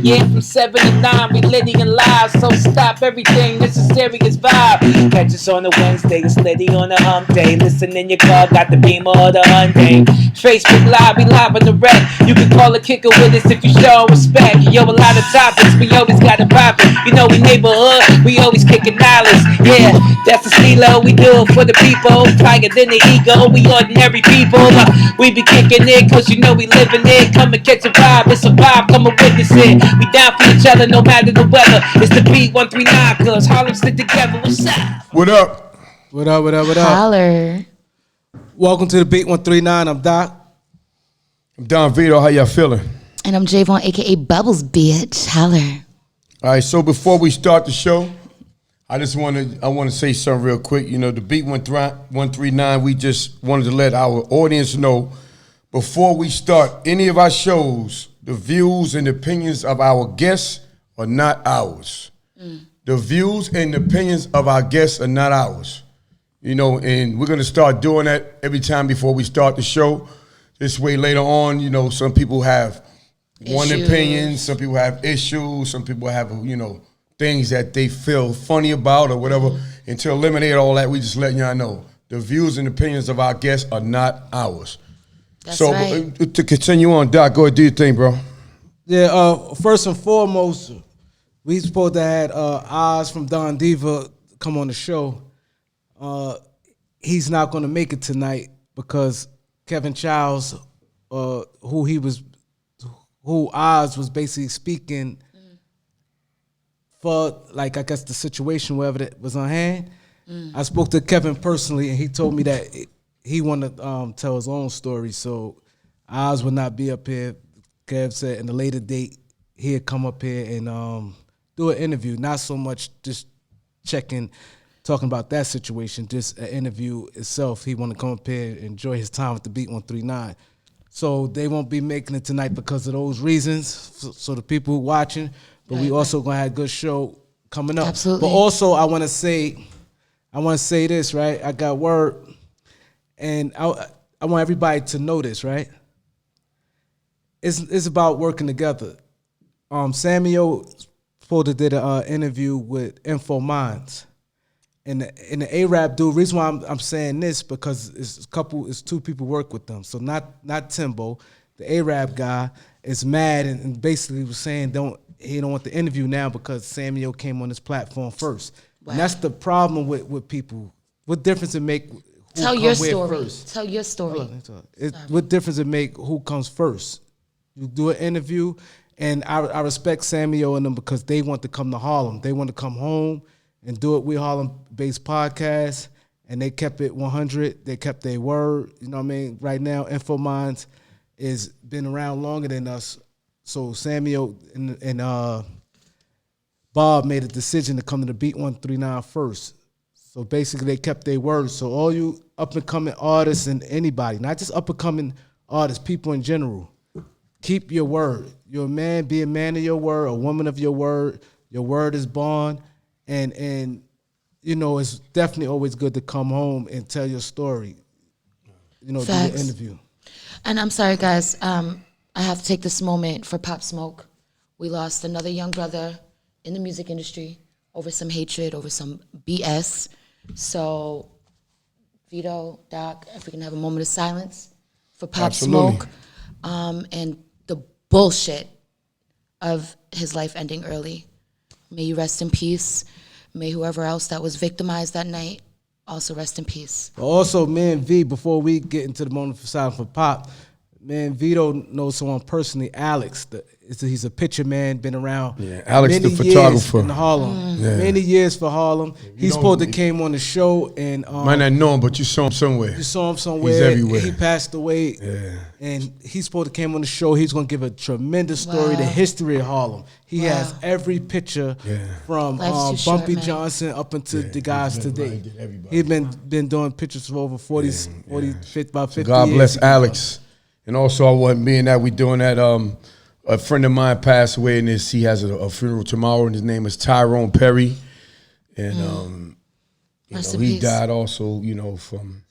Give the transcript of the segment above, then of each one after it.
Yeah, from 7 to 9, we litty and live. So stop everything, this is serious vibe. Catch us on a Wednesday, it's litty on a hump day. Listen in your car, got the Beamer or the Hyundai. Facebook Live, we live on the rec. You can call a kicker with us if you show respect. Yo, a lot of topics, we always got it poppin'. You know we neighborhood, we always kicking knowledge. Yeah, that's the stilo, we do it for the people. Tiger than the ego, we ordinary people. We be kicking it, cause you know we living it. Come and catch a vibe, it's a vibe, come and witness it. We down for each other, no matter the weather. It's the beat 139, cause Harlem stick together. What's up? What up? What up, what up, what up? Holler. Welcome to the Beat 139. I'm Doc. I'm Don Vito. How y'all feeling? And I'm Javon, a.k.a. Bubbles, bitch. Holler. All right, so before we start the show, I want to say something real quick. You know, the Beat 139, we just wanted to let our audience know before we start any of our shows, the views and opinions of our guests are not ours. The views and opinions of our guests are not ours. You know, and we're going to start doing that every time before we start the show. This way later on, you know, some people have one opinion, some people have issues, some people have, you know, things that they feel funny about or whatever. And to eliminate all that, we just letting y'all know the views and opinions of our guests are not ours. That's so right. To continue on, Doc, go ahead, do your thing, bro. Yeah, first and foremost, we supposed to have Oz from Don Diva come on the show. He's not going to make it tonight because Kevin Childs, who Oz was basically speaking for, like, I guess the situation, wherever that was on hand. I spoke to Kevin personally, and he told me that he wanted to tell his own story, so Oz would not be up here. Kev said in a later date, he'd come up here and do an interview, not so much just talking about that situation, just an interview itself. He want to come up here and enjoy his time with the Beat 139. So they won't be making it tonight because of those reasons, so the people who watching, but we also going to have a good show coming up. Absolutely. But also I want to say this, right? I got word, and I want everybody to know this, right? It's about working together. Samuel supposed to did an interview with Info Minds. And the Arab dude, reason why I'm saying this because it's two people work with them. So not Timbo, the Arab guy is mad and basically was saying he don't want the interview now because Samuel came on this platform first. Wow. And that's the problem with people. What difference it make? Tell your story. Tell your story. What difference it make who comes first? You do an interview, and I respect Samuel and them because they want to come to Harlem. They want to come home and do it with Harlem-based podcast, and they kept it 100. They kept their word. You know what I mean? Right now, Info Minds is been around longer than us. So Samuel and Bob made a decision to come to the Beat 139 first. So basically, they kept their word. So all you up-and-coming artists and anybody, not just up-and-coming artists, people in general, keep your word. You're a man, be a man of your word, a woman of your word. Your word is bond. And you know, it's definitely always good to come home and tell your story. You know, Facts. do the interview. And I'm sorry, guys. I have to take this moment for Pop Smoke. We lost another young brother in the music industry over some hatred, over some BS. So, Vito, Doc, if we can have a moment of silence for Pop Smoke, and the bullshit of his life ending early. May you rest in peace. May whoever else that was victimized that night also rest in peace. Also, me and V, before we get into the moment for silence for Pop, man, Vito knows someone personally, Alex. He's a picture man, been around Alex many the photographer years in Harlem. Many years for Harlem. He's supposed to came on the show and might not know him, but you saw him somewhere. You saw him somewhere. He's everywhere. He passed away. Yeah. And he's supposed to came on the show. He's going to give a tremendous story, the history of Harlem. He has every picture from Life's too Bumpy short, man. Johnson up until the guys today. He's been doing pictures for over 40, 50, about 50 God years. bless Alex. And also, I wasn't being that we doing that. A friend of mine passed away, and he has a funeral tomorrow, and his name is Tyrone Perry. And he died also, from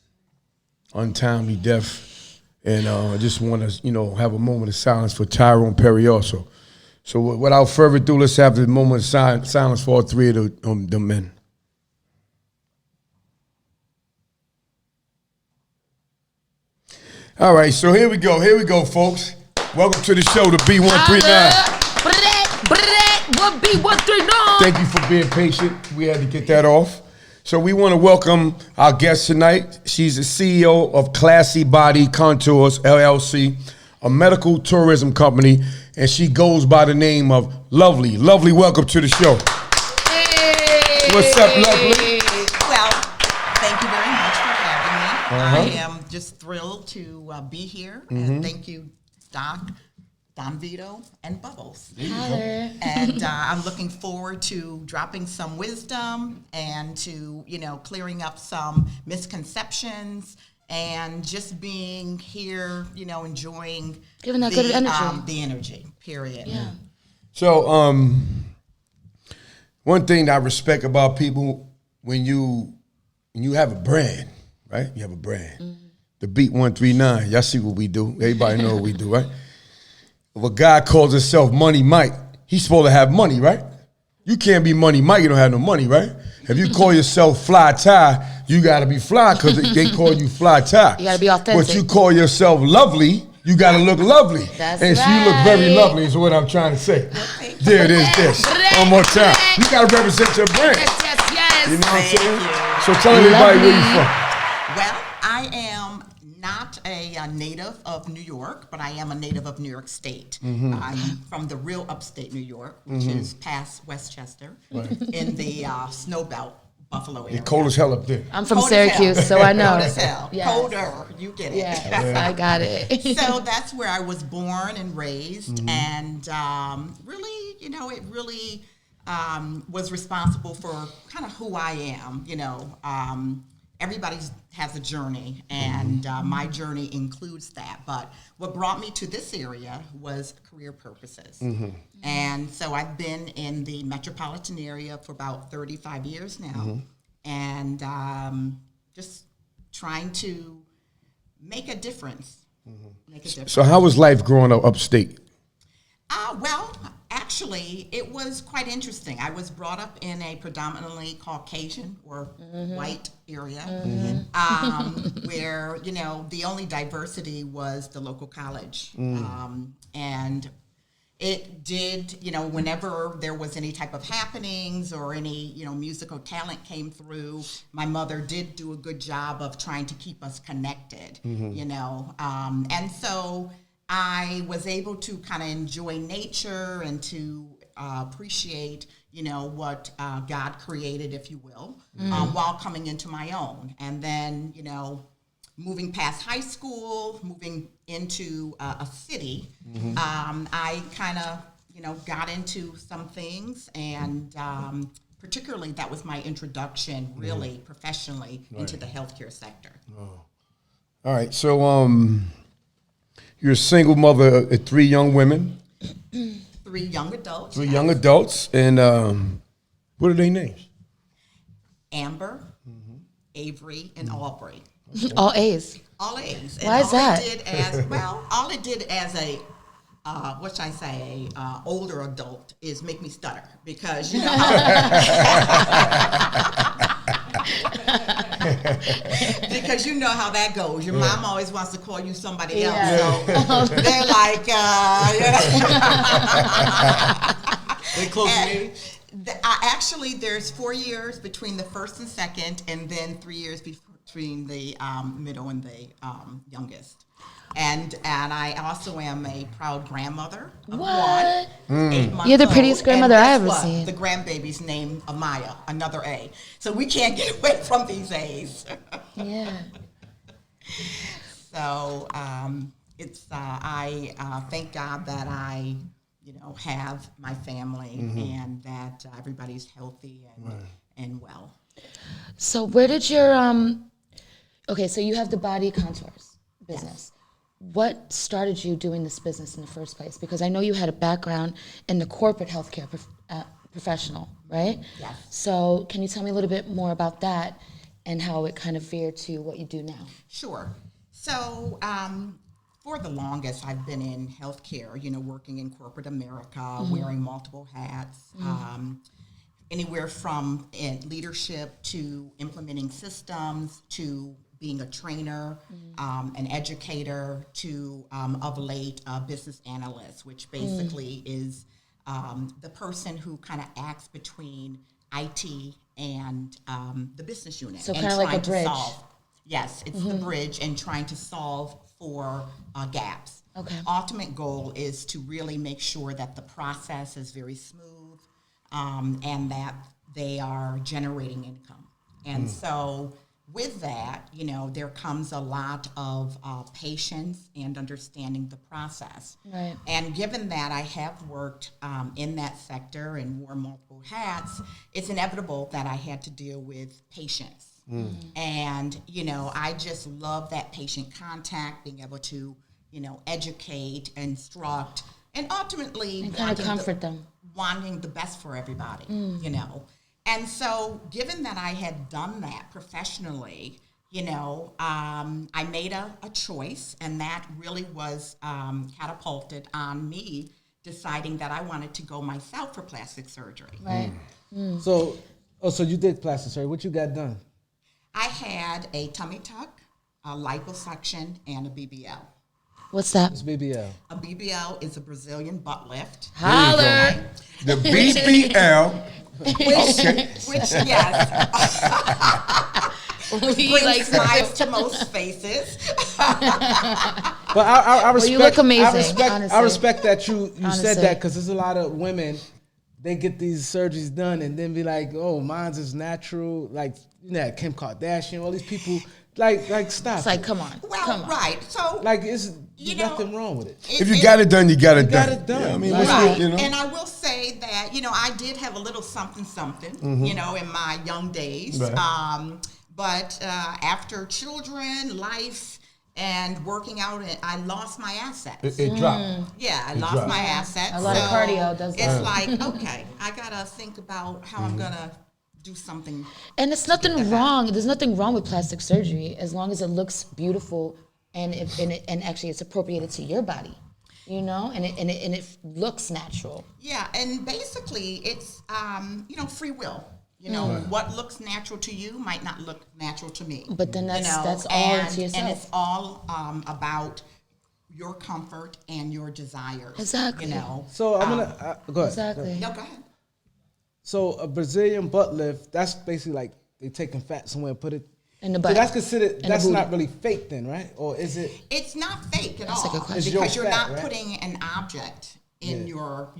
untimely death. And I just want to, have a moment of silence for Tyrone Perry also. So without further ado, let's have the moment of silence for all three of the men. All right, so here we go, folks. Welcome to the show, the B139. What B139? Thank you for being patient. We had to get that off. So we want to welcome our guest tonight. She's the CEO of Classy Body Contours, LLC, a medical tourism company, and she goes by the name of Lovely. Lovely, welcome to the show. Hey. What's up, Lovely? Well, thank you very much for having me. I am just thrilled to be here, and thank you, Doc, Don Vito, and Bubbles. Holler. And I'm looking forward to dropping some wisdom and to, clearing up some misconceptions and just being here, enjoying Giving that good energy. The energy, period. Yeah. So, one thing that I respect about people when you have a brand, right? You have a brand. The Beat 139. Y'all see what we do. Everybody know what we do, right? If a guy calls himself Money Mike, he's supposed to have money, right? You can't be Money Mike, you don't have no money, right? If you call yourself Fly Ty, you gotta be fly because they call you Fly Ty. You gotta be authentic. But you call yourself Lovely, you gotta look lovely. That's and right. you look very lovely is what I'm trying to say. There it is, this. One more time. You gotta represent your brand. Yes. You know what I'm Thank saying? you. So tell everybody where you from. Well, I am not a native of New York, but I am a native of New York State. I'm from the real upstate New York, which is past Westchester, in the snow belt, Buffalo area. It's cold as hell up there. I'm from Cold as hell. Syracuse, so I know. Cold as hell. Yes. Colder, you get it. Yes, I got it. So that's where I was born and raised, and really, it really was responsible for kind of who I am. Everybody has a journey, and my journey includes that. But what brought me to this area was career purposes. And so I've been in the metropolitan area for about 35 years now, and just trying to make a difference. So how was life growing up upstate? Well, actually, it was quite interesting. I was brought up in a predominantly Caucasian or white area, where, the only diversity was the local college. And it did, whenever there was any type of happenings or any, musical talent came through, my mother did do a good job of trying to keep us connected, and so I was able to kind of enjoy nature and to appreciate, what God created, if you will, while coming into my own. And then, moving past high school, moving into a city, I kind of, got into some things, and particularly that was my introduction, really professionally, into the healthcare sector. All right, so you're a single mother of three young women. Three young adults. Three young adults, and what are their names? Amber, Avery, and Aubrey. All A's. All A's. Why is that? All it did as a, what should I say, older adult is make me stutter because, because you know how that goes. Your mom always wants to call you somebody else. So they're like, They close to me. Actually, there's 4 years between the first and second, and then 3 years between the middle and the youngest. And I also am a proud grandmother of What? one. 8 months You're the prettiest old, grandmother and I guess ever what? seen. The grandbaby's named Amaya, another A. So we can't get away from these A's. Yeah. So it's I thank God that I have my family and that everybody's healthy and well. So where did your okay, so you have the body contours business. What started you doing this business in the first place? Because I know you had a background in the corporate healthcare professional, right? Yes. So can you tell me a little bit more about that and how it kind of veered to what you do now? Sure. So for the longest, I've been in healthcare, working in corporate America, wearing multiple hats, anywhere from in leadership to implementing systems to being a trainer, an educator to, of late, a business analyst, which basically is the person who kind of acts between IT and the business unit. So and kind of like a trying to bridge. solve. Yes, it's the bridge and trying to solve for gaps. Okay. Ultimate goal is to really make sure that the process is very smooth and that they are generating income. And so with that, there comes a lot of patience and understanding the process. Right. And given that I have worked in that sector and wore multiple hats, it's inevitable that I had to deal with patience. And, I just love that patient contact, being able to, educate, instruct, and ultimately And kind of comfort them. wanting the best for everybody, And so given that I had done that professionally, I made a choice, and that really was catapulted on me deciding that I wanted to go myself for plastic surgery. Right. So you did plastic surgery. What you got done? I had a tummy tuck, a liposuction, and a BBL. What's that? It's BBL. A BBL is a Brazilian butt lift. Holler. The BBL. Which yes, We brings like smiles to most faces. But I respect. you look amazing, I honestly. respect that you said Honestly. that, because there's a lot of women. They get these surgeries done and then be like, "Oh, mine's is natural." Like Kim Kardashian, all these people. Like stop. It's like, come on. Well, come on. right. So Like it's You know, nothing wrong with it. If you got it done, you got it got done. it done. Yeah, I mean, Right. what's the, Right. And I will say that, I did have a little something, in my young days. Right. But after children, life, and working out, I lost my assets. it dropped. Yeah, I It lost dropped. my assets. A lot of cardio does It's that. like, okay, I got to think about how I'm going to do something. And it's nothing wrong. There's nothing wrong with plastic surgery as long as it looks beautiful and and actually it's appropriated to your body, and it looks natural. Yeah, and basically it's, free will. What looks natural to you might not look natural to me. But then that's all into yourself. And it's all about your comfort and your desires. Exactly. So I'm gonna go ahead. Exactly. No, go ahead. So a Brazilian butt lift, that's basically like they taking fat somewhere and put it In the So butt. that's considered. the That's booty. not really fake then, right? Or is it? It's not fake at That's a all good question. It's your because you're fat, not right? putting an object in your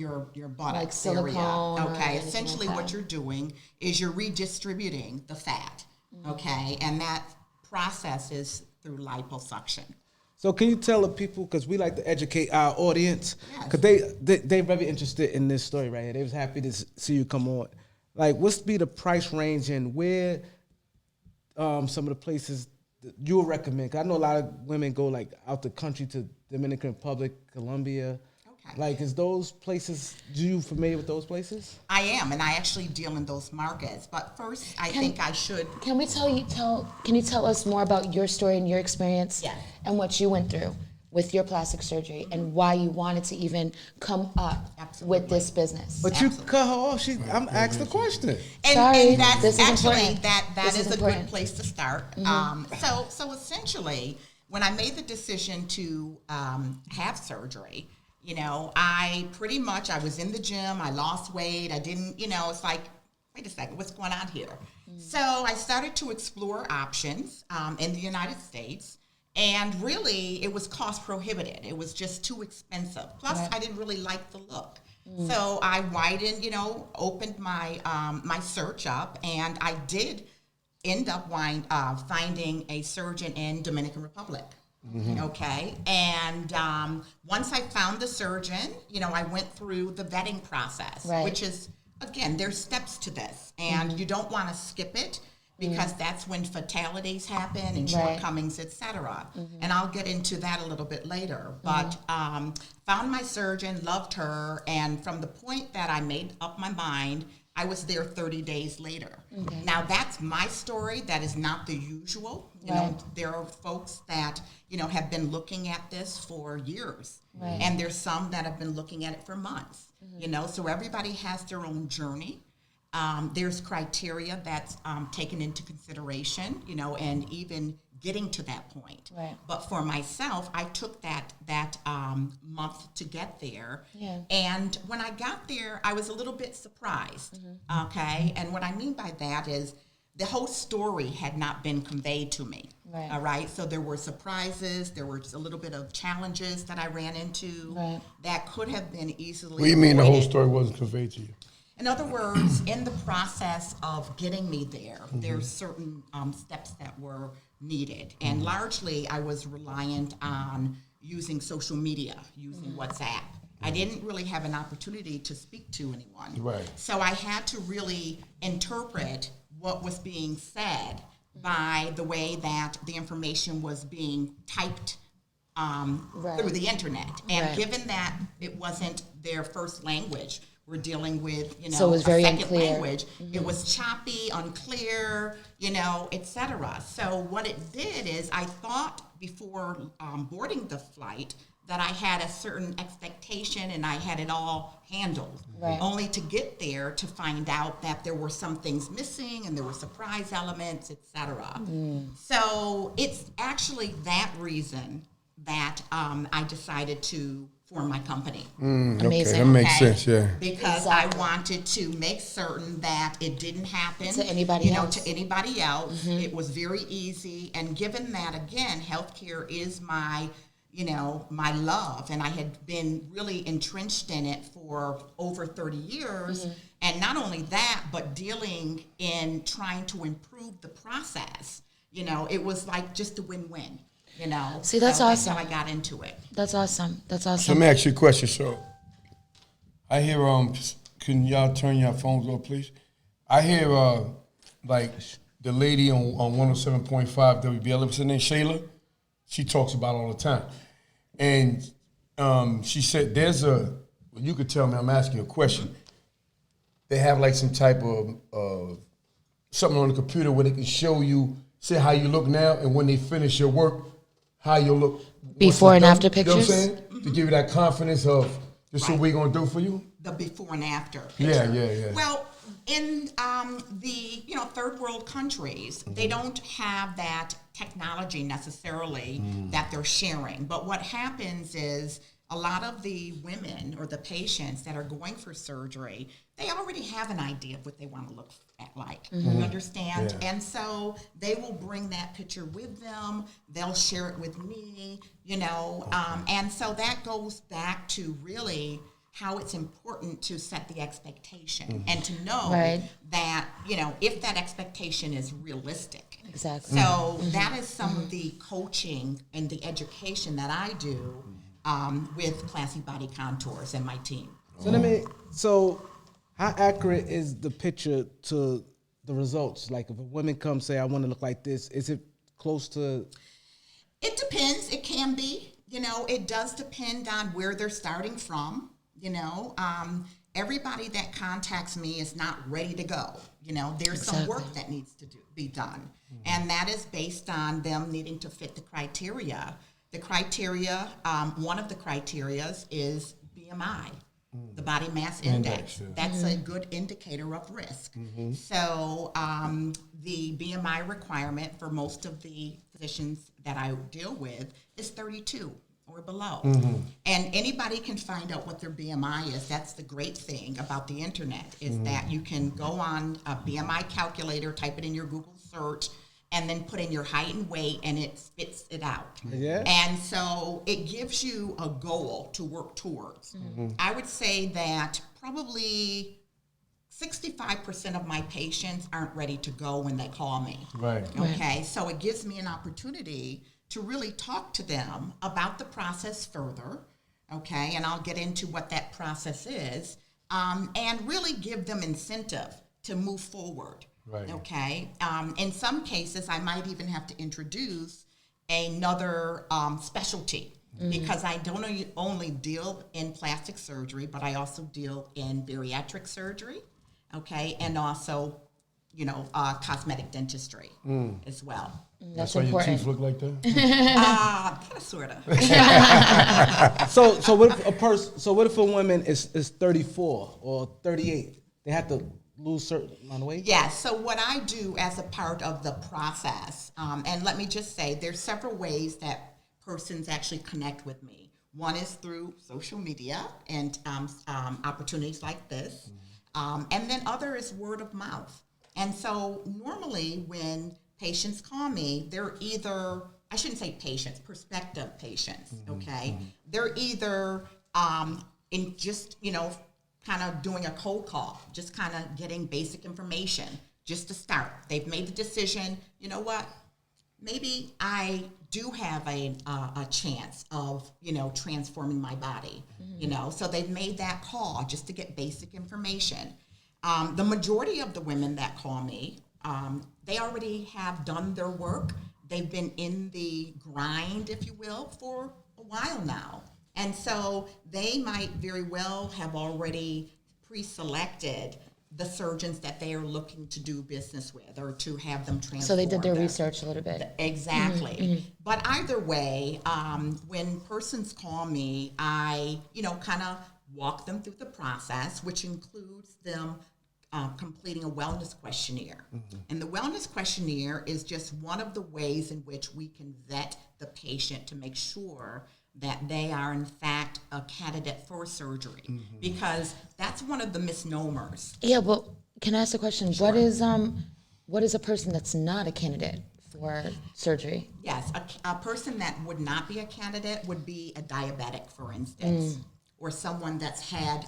butt Like silicone or area. Okay, anything essentially like what that. you're doing is you're redistributing the fat. Okay, and that process is through liposuction. So can you tell the people, because we like to educate our audience, Yes. because they're very interested in this story right here. They was happy to see you come on. Like, what's be the price range and where some of the places that you would recommend? 'Cause I know a lot of women go like out the country to Dominican Republic, Colombia. Okay. Like, is those places? Do you familiar with those places? I am, and I actually deal in those markets. But first, I think I should. Can you tell us more about your story and your experience Yeah. and what you went through with your plastic surgery and why you wanted to even come up Absolutely. with this business? But you cut her off. I'm asked the question. Sorry, and that's this is actually important. that This is is a important. good place to start. So essentially, when I made the decision to have surgery, I was in the gym. I lost weight. I didn't, it's like, wait a second, what's going on here? So I started to explore options in the United States. And really, it was cost prohibitive. It was just too expensive. Plus, I didn't really like the look. So I widened, opened my my search up, and I did end up finding a surgeon in Dominican Republic. Okay, and once I found the surgeon, I went through the vetting process, Right. which is, again, there's steps to this, and you don't want to skip it because that's when fatalities happen and Right. shortcomings, etc. And I'll get into that a little bit later. But found my surgeon, loved her, and from the point that I made up my mind I was there 30 days later. Okay. Now, that's my story. That is not the usual. You know, there are folks that, you know, have been looking at this for years. Right. And there's some that have been looking at it for months. You know, so everybody has their own journey. There's criteria that's taken into consideration, you know, and even getting to that point. Right. But for myself, I took that month to get there. Yeah. And when I got there, I was a little bit surprised. Okay. And what I mean by that is the whole story had not been conveyed to me. Right. All right. So there were surprises. There were a little bit of challenges that I ran into Right. that could have been easily. What do you mean the whole avoided. story wasn't conveyed to you? In other words, in the process of getting me there, there's certain steps that were needed. And largely, I was reliant on using social media, using WhatsApp. I didn't really have an opportunity to speak to anyone. Right. So I had to really interpret what was being said by the way that the information was being typed through the internet. And Right. given that it wasn't their first language, we're dealing with, you know, So it was very a second unclear. language. It was choppy, unclear, you know, etc. So what it did is I thought before boarding the flight that I had a certain expectation and I had it all handled. Right. Only to get there to find out that there were some things missing and there were surprise elements, etc. So it's actually that reason that I decided to form my company. Amazing. Okay, that makes Okay? sense, yeah. Because Exactly. I wanted to make certain that it didn't happen To anybody else. to anybody else. It was very easy, and given that again, healthcare is my, you know, my love, and I had been really entrenched in it for over 30 years. And not only that, but dealing in trying to improve the process. You know, it was like just a win-win. You know, See, that's so awesome. how I got into it. That's awesome. That's So let awesome. me ask you a question. So I hear can y'all turn your phones off, please? I hear like the lady on 107.5 WBL, what's her name, Shayla? She talks about it all the time. And she said there's you could tell me I'm asking a question. They have like some type of something on the computer where they can show you, say how you look now, and when they finish your work, how you look once Before it's and done. after You know what I'm pictures? saying? To give you that confidence of this is what we're gonna do for you. The before and after. Yeah, picture. yeah. Well, in the third world countries, they don't have that technology necessarily that they're sharing. But what happens is a lot of the women or the patients that are going for surgery, they already have an idea of what they want to look like. You understand? Yeah. And so they will bring that picture with them. They'll share it with me, you know. And so that goes back to really how it's important to set the expectation and to know Right. that, you know, if that expectation is realistic. Exactly. So that is some of the coaching and the education that I do with Classy Body Contours and my team. So how accurate is the picture to the results? Like if a woman comes say I want to look like this, is it close to? It depends. It can be. You know, it does depend on where they're starting from. You know, everybody that contacts me is not ready to go. You know, there's some work that needs to be done. And that is based on them needing to fit the criteria. The criteria, one of the criterias is BMI, the body mass index. yeah. That's a good indicator of risk. So the BMI requirement for most of the physicians that I deal with is 32 or below. And anybody can find out what their BMI is. That's the great thing about the internet is that you can go on a BMI calculator, type it in your Google search, and then put in your height and weight, and it spits it out. Yeah. And so it gives you a goal to work towards. I would say that probably 65% of my patients aren't ready to go when they call me. Right. Okay, so it gives me an opportunity to really talk to them about the process further, okay, and I'll get into what that process is, and really give them incentive to move forward. Right. Okay. In some cases, I might even have to introduce another specialty because I don't only deal in plastic surgery, but I also deal in bariatric surgery. okay, and also, cosmetic dentistry as well. That's why important. your teeth look like that? Kind of, sort of. So what if a woman is 34 or 38? They have to lose certain amount of weight? Yeah, so what I do as a part of the process, and let me just say, there's several ways that persons actually connect with me. One is through social media and opportunities like this, and then other is word of mouth. And so normally when patients call me, they're either, I shouldn't say patients, prospective patients, okay? They're either in just, kind of doing a cold call, just kind of getting basic information just to start. They've made the decision, you know what, maybe I do have a chance of, transforming my body, so they've made that call just to get basic information. The majority of the women that call me, they already have done their work. They've been in the grind, if you will, for a while now. And so they might very well have already pre-selected the surgeons that they are looking to do business with or to have them transform. So they did their research a little bit. Exactly. But either way, when persons call me, I, kind of walk them through the process, which includes them completing a wellness questionnaire. And the wellness questionnaire is just one of the ways in which we can vet the patient to make sure that they are in fact a candidate for surgery, because that's one of the misnomers. Yeah, well, can I ask a question? Sure. What is a person that's not a candidate for surgery? Yes, a person that would not be a candidate would be a diabetic, for instance, or someone that's had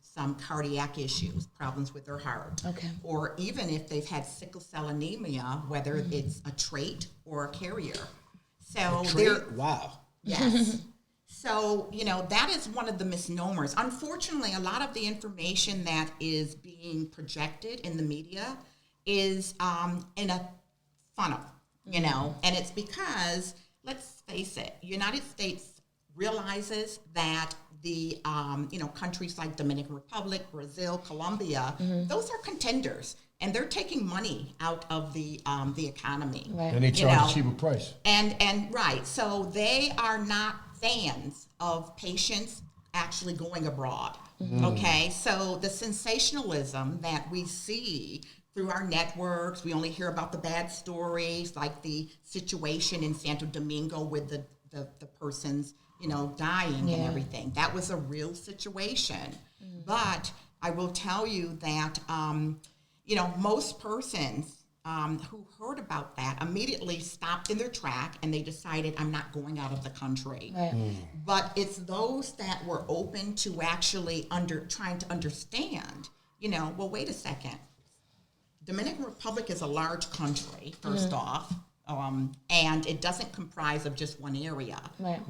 some cardiac issues, problems with their heart. Okay. Or even if they've had sickle cell anemia, whether it's a trait or a carrier. So Wow. yes. So, that is one of the misnomers. Unfortunately, a lot of the information that is being projected in the media is in a funnel, and it's because, let's face it, United States realizes that the, countries like Dominican Republic, Brazil, Colombia, those are contenders. And they're taking money out of the economy. Right. And they charge a cheaper price. And right, so they are not fans of patients actually going abroad. Okay, so the sensationalism that we see through our networks, we only hear about the bad stories, like the situation in Santo Domingo with the persons, dying and everything. That was a real situation. But I will tell you that most persons who heard about that immediately stopped in their track and they decided, I'm not going out of the country. Right. But it's those that were open to actually trying to understand, well, wait a second. Dominican Republic is a large country, first off, and it doesn't comprise of just one area. Right.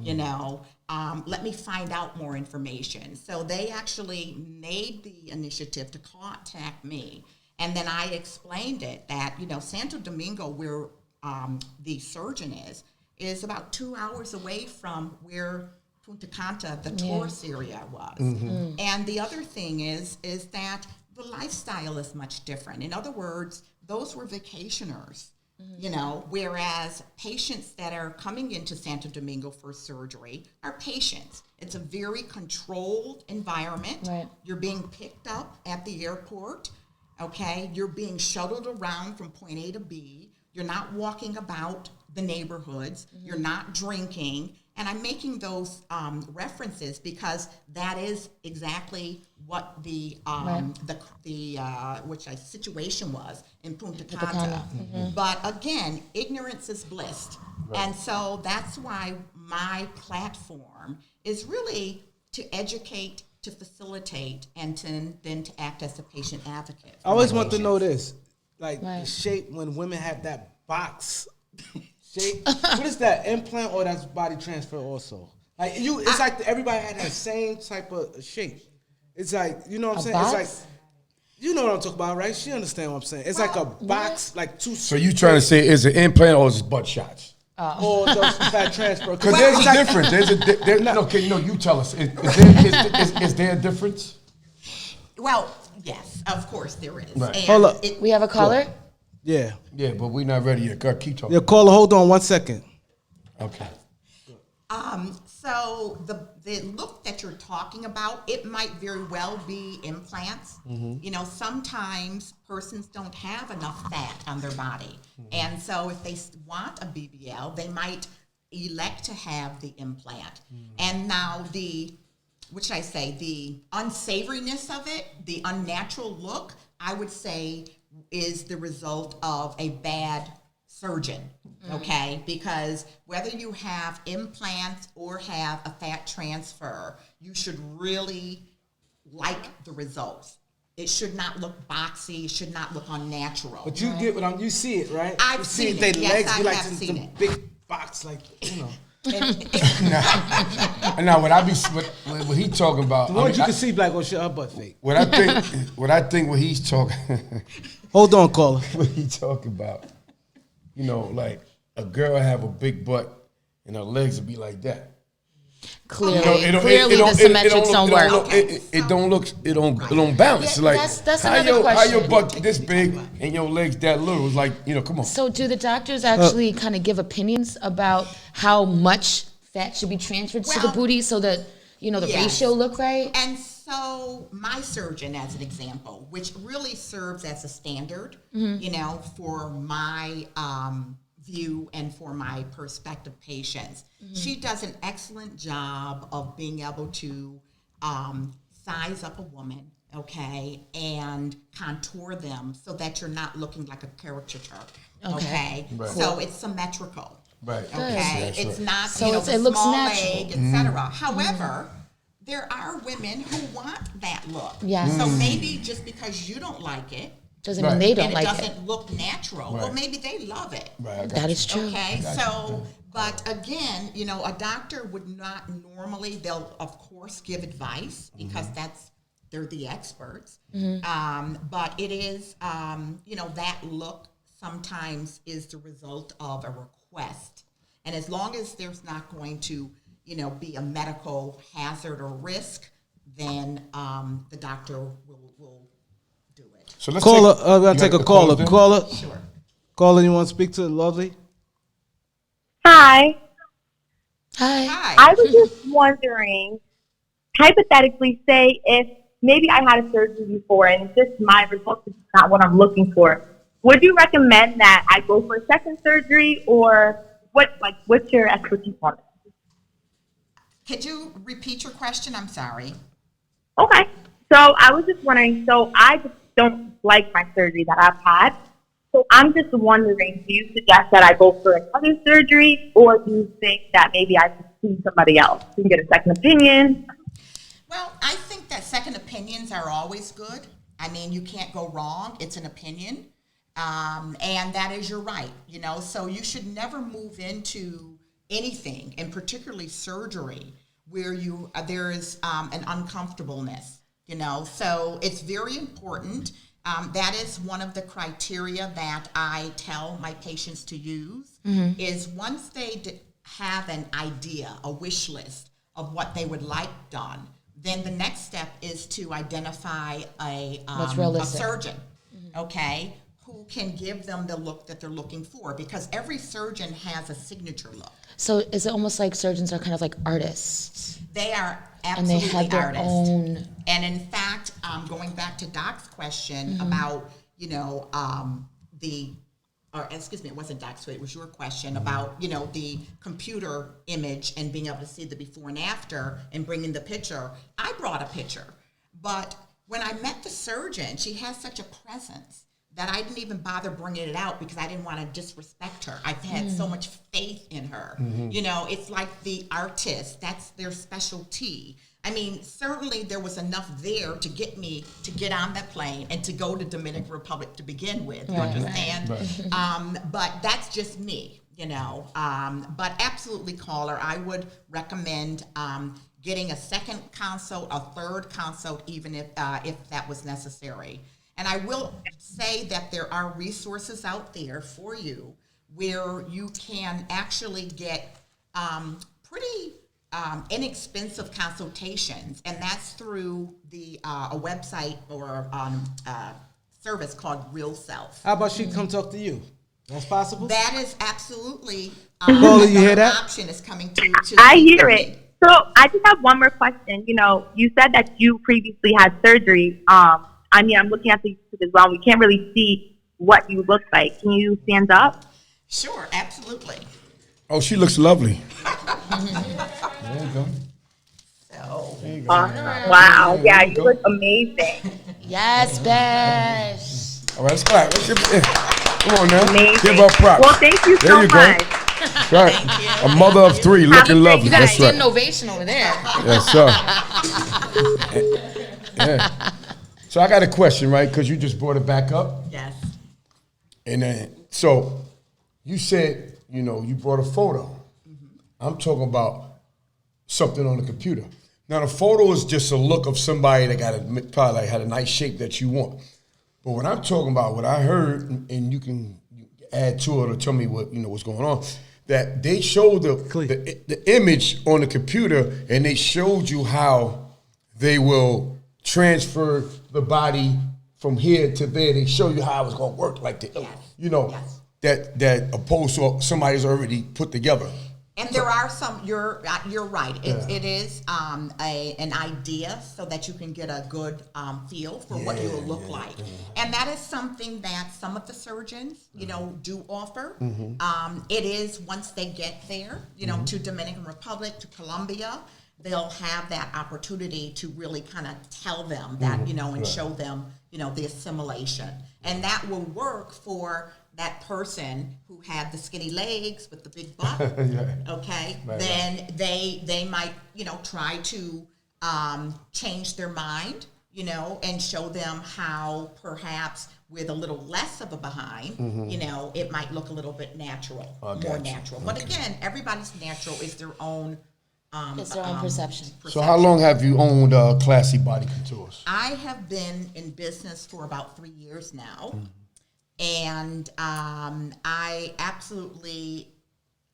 Let me find out more information. So they actually made the initiative to contact me. And then I explained it that, Santo Domingo, where the surgeon is about 2 hours away from where Punta Cana, the tourist area, was. And the other thing is that the lifestyle is much different. In other words, those were vacationers, whereas patients that are coming into Santo Domingo for surgery are patients. It's a very controlled environment. Right. You're being picked up at the airport. Okay, you're being shuttled around from point A to B. You're not walking about the neighborhoods. You're not drinking. And I'm making those references because that is exactly what the situation was in Punta Cana. But again, ignorance is bliss. Right. And so that's why my platform is really to educate, to facilitate, and then to act as a patient advocate. I always want to know this, like the shape when women have that box shape. What is that, implant or that's body transfer also? Like it's like everybody had that same type of shape. It's like, you know what I'm saying? Box? It's like, you know what I'm talking about, right? She understand what I'm saying. It's like a box, like two. So you trying to say is it implant or is it butt shots? Or just fat transfer. Because there's a difference. You tell us. Is there a difference? Well, Yes, of course there is. Right. And Hold up. We have a caller? Yeah. Yeah, but we're not ready yet. Go, keep talking. Yeah, caller, hold on 1 second. Okay. So the look that you're talking about, it might very well be implants. You know, sometimes persons don't have enough fat on their body. And so if they want a BBL, they might elect to have the implant. And now the unsavoriness of it, the unnatural look, I would say is the result of a bad surgeon, okay? Because whether you have implants or have a fat transfer, you should really like the results. It should not look boxy. It should not look unnatural. But you get what you see it, right? I've you seen they it. Yes, legs I be like have some seen it. big box, like, you know. Now, what he talking about? The ones you can see black or shit, her butt fake. What I think what he's talking, Hold on, caller. what he talking about, you know, like a girl have a big butt and her legs would be like that. Clearly, You know, clearly the symmetrics don't work. It don't balance. Yeah, like that's how another how your question. butt this big and your legs that little? It's like, you know, come on. So do the doctors actually kind of give opinions about how much fat should be transferred to the Well, booty so that, you know, the yes. ratio look right? And so my surgeon, as an example, which really serves as a standard, you know, for my view and for my prospective patients, she does an excellent job of being able to size up a woman, okay, and contour them so that you're not looking like a caricature, okay? Right. So it's symmetrical. Right. Okay, That's it's right. not So you know, it's- the it looks small natural. leg, etc. However, there are women who want that look. Yes. So maybe just because you don't like it Doesn't Right. mean they don't and it like doesn't it. look natural, well, Right. maybe they love it. Right. I got That you. is true. Okay, so, but again, you know, a doctor would not normally, they'll of course give advice because they're the experts. But it is, you know, that look sometimes is the result of a request. And as long as there's not going to, you know, be a medical hazard or risk, then the doctor will do it. So let's Caller, take, I'm going you to take got a the caller. then? Caller, Sure. caller, you want to speak to Lovely? Hi. Hi. Hi. I was just wondering, hypothetically, say if maybe I had a surgery before and just my results is not what I'm looking for, would you recommend that I go for a second surgery, or what's your expertise on it? Could you repeat your question? I'm sorry. Okay. So I was just wondering, so I just don't like my surgery that I've had. So I'm just wondering, do you suggest that I go for another surgery, or do you think that maybe I should see somebody else? You can get a second opinion. Well, I think that second opinions are always good. I mean, you can't go wrong. It's an opinion. And that is your right, you know. So you should never move into anything, and particularly surgery, where there is an uncomfortableness, you know. So it's very important. That is one of the criteria that I tell my patients to use, is once they have an idea, a wish list of what they would like done, then the next step is to identify a realistic. surgeon, okay, who can give them the look that they're looking for, because every surgeon has a signature look. So is it almost like surgeons are kind of like artists? They are And they absolutely have their artists. own. And in fact, going back to Doc's question about, you know, it wasn't Doc's, it was your question about, you know, the computer image and being able to see the before and after and bringing the picture. I brought a picture, but when I met the surgeon, she has such a presence that I didn't even bother bringing it out because I didn't want to disrespect her. I've had so much faith in her. You know, it's like the artist, that's their specialty. I mean, certainly there was enough there to get me to get on that plane and to go to Dominican Republic to begin with, you understand? But that's just me, you know. But absolutely, caller, I would recommend getting a second consult, a third consult, even if that was necessary. And I will say that there are resources out there for you where you can actually get pretty inexpensive consultations, and that's through a website or service called Real Self. How about she come talk to you? That's possible? That is absolutely Paula, you hear that? option is coming to I hear it. So I just have one more question. You know, you said that you previously had surgery. I mean, I'm looking at the YouTube as well. We can't really see what you look like. Can you stand up? Sure, absolutely. Oh, she looks lovely. So, Wow. Yeah, you look amazing. Yes, Besh. All right, let's clap. Let's give it. Come on now. Amazing. Give her props. Well, thank you There so you go. much. Right. A mother of three, looking lovely. You got a That's right. standing ovation over there. Yes, sir. Yeah. So I got a question, right? Because you just brought it back up. yes. And then, so you said, you know, you brought a photo. I'm talking about something on the computer. Now, the photo is just a look of somebody that probably like had a nice shape that you want. But what I'm talking about, what I heard, and you can add to it or tell me what, you know, what's going on, that they showed the image on the computer and they showed you how they will transfer the body from here to there. They show you how it's going to work, like the, you know, that opposed to somebody's already put together. And there are some. You're right. It is an idea so that you can get a good feel for what you will look like, and that is something that some of the surgeons, you know, do offer. It is once they get there, you know, to Dominican Republic, to Colombia, they'll have that opportunity to really kind of tell them that, you know, and show them, you know, the assimilation, and that will work for that person who had the skinny legs with the big butt, okay, then they might, you know, try to change their mind, you know, and show them how perhaps with a little less of a behind, you know, it might look a little bit natural, more natural. But again, everybody's natural is their own It's their own perception. So how long have you owned Classy Body Couture? I have been in business for about 3 years now. And I absolutely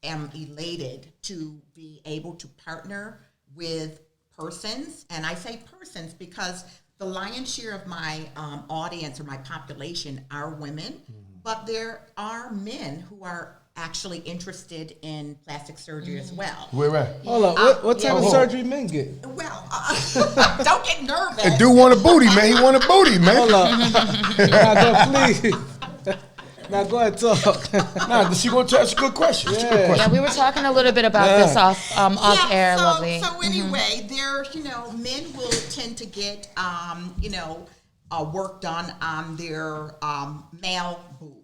am elated to be able to partner with persons. And I say persons because the lion's share of my audience or my population are women, but there are men who are actually interested in plastic surgery as well. Where at? Hold on. What type of surgery men get? Well, don't get nervous. The dude want a booty, man. He want a booty, man. Hold on. Now, please. Now go ahead, talk. Nah, she gonna ask a good question. It's a good question. Yeah, we were talking a little bit about this off air, lovely. So anyway, there, you know, men will tend to get, you know, work done on their male boobs.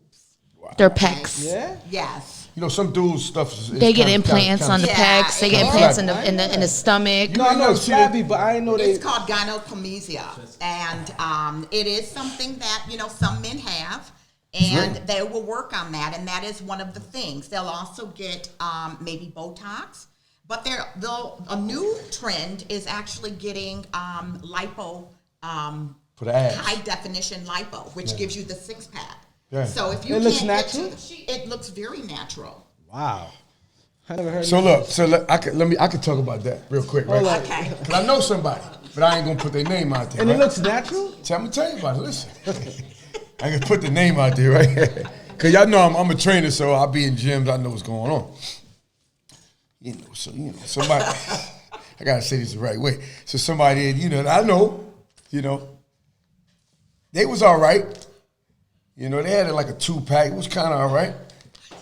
Their pecs. Yeah? Yes. You know, some dudes stuff. They get implants on the Yeah, pecs. They get it's implants called- in the stomach. No, I know it's flabby, but I didn't know they. It's called gynecomastia, and it is something that, you know, some men have. And they will work on that, and that is one of the things. They'll also get maybe Botox, but a new trend is actually getting lipo, For the ass. high definition lipo, which gives you the six pack. Yeah. So if you It looks can't get to natural? the sheet, it looks very natural. Wow. I never heard So that. look, I can talk about that real quick, right? Hold on. Okay. Cause I know somebody, but I ain't gonna put their name out there. And right? it looks natural? I'm gonna tell you about it. Listen, I can put the name out there, right? Cause y'all know I'm a trainer, so I'll be in gyms. I know what's going on. You know, somebody. I gotta say this the right way. So somebody, you know, I know, you know, they was all right. You know, they had like a 2-pack. It was kind of all right,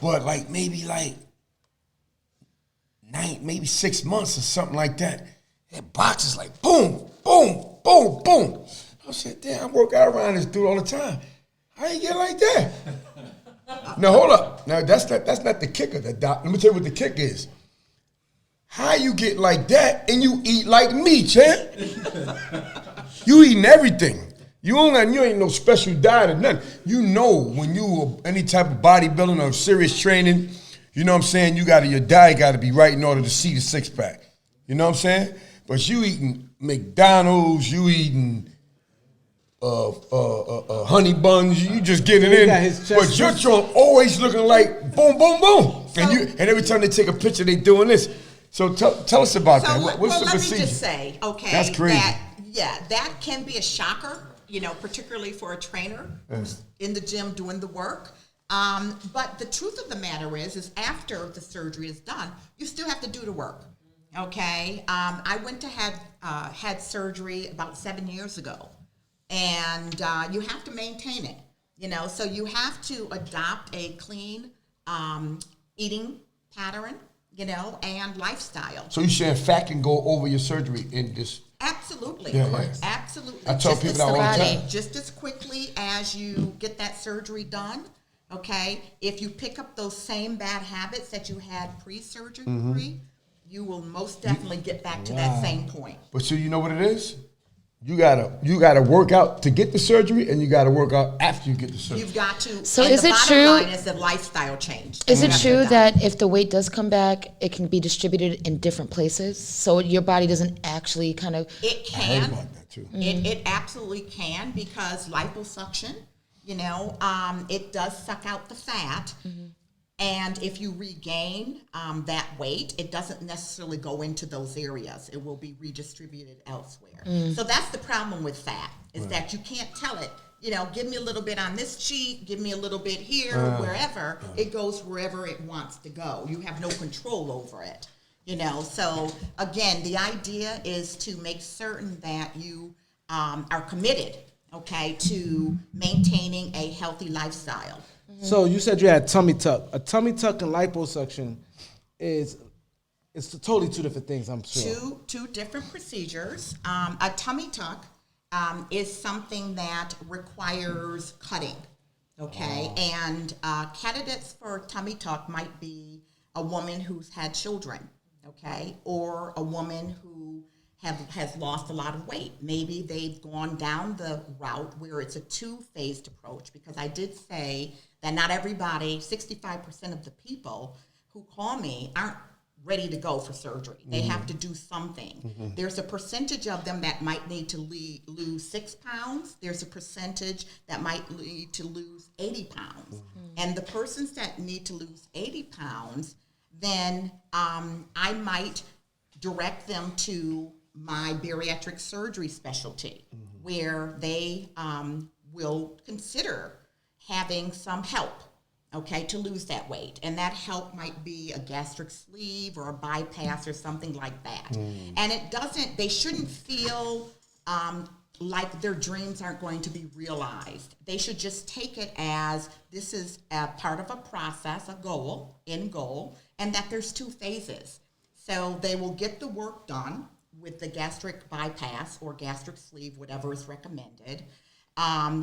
but like maybe 6 months or something like that. That box is like boom, boom, boom, boom. I said, damn, I work out around this dude all the time. How you get like that? Now hold up. Now that's not the kicker. Let me tell you what the kicker is. How you get like that and you eat like me, champ? You eating everything. You ain't no special diet or nothing. You know when you any type of bodybuilding or serious training, you know what I'm saying, your diet gotta be right in order to see the 6-pack. You know what I'm saying? But you eating McDonald's, you eating honey buns, you just getting in. But your joint always looking like boom, boom, boom. And every time they take a picture, they doing this. So tell us about So that. let, What's well, the let procedure? me just say, okay, That's crazy. that can be a shocker, particularly for a trainer who's in the gym doing the work. But the truth of the matter is after the surgery is done, you still have to do the work. Okay, I went to had surgery about 7 years ago, and you have to maintain it. So you have to adopt a clean eating pattern, and lifestyle. So you saying fat can go over your surgery in this? Absolutely. Yeah. Absolutely. I tell people that all the time. Just as quickly as you get that surgery done, okay, if you pick up those same bad habits that you had pre-surgery, you will most definitely get back to that same point. But so you know what it is? You gotta work out to get the surgery, and you gotta work out after you get the surgery. You've got to. So and is the it bottom true? line is the lifestyle change. Is it You have to true adopt. that if the weight does come back, it can be distributed in different places, so your body doesn't actually kind of? It I heard can. about that too. It absolutely can, because liposuction, it does suck out the fat. And if you regain that weight, it doesn't necessarily go into those areas. It will be redistributed elsewhere. So that's the problem with fat, is that you can't tell it, give me a little bit on this cheek, give me a little bit here, wherever. It goes wherever it wants to go. You have no control over it. So again, the idea is to make certain that you are committed, okay, to maintaining a healthy lifestyle. So you said you had tummy tuck. A tummy tuck and liposuction it's totally two different things, I'm sure. Two different procedures. A tummy tuck is something that requires cutting, okay? And candidates for tummy tuck might be a woman who's had children, okay? Or a woman who has lost a lot of weight. Maybe they've gone down the route where it's a two-phased approach, because I did say that not everybody, 65% of the people who call me aren't ready to go for surgery. They have to do something. There's a percentage of them that might need to lose 6 pounds. There's a percentage that might need to lose 80 pounds. And the persons that need to lose 80 pounds, then I might direct them to my bariatric surgery specialty, where they will consider having some help, okay, to lose that weight. And that help might be a gastric sleeve or a bypass or something like that. And they shouldn't feel like their dreams aren't going to be realized. They should just take it as this is a part of a process, a goal, and that there's two phases. So they will get the work done with the gastric bypass or gastric sleeve, whatever is recommended,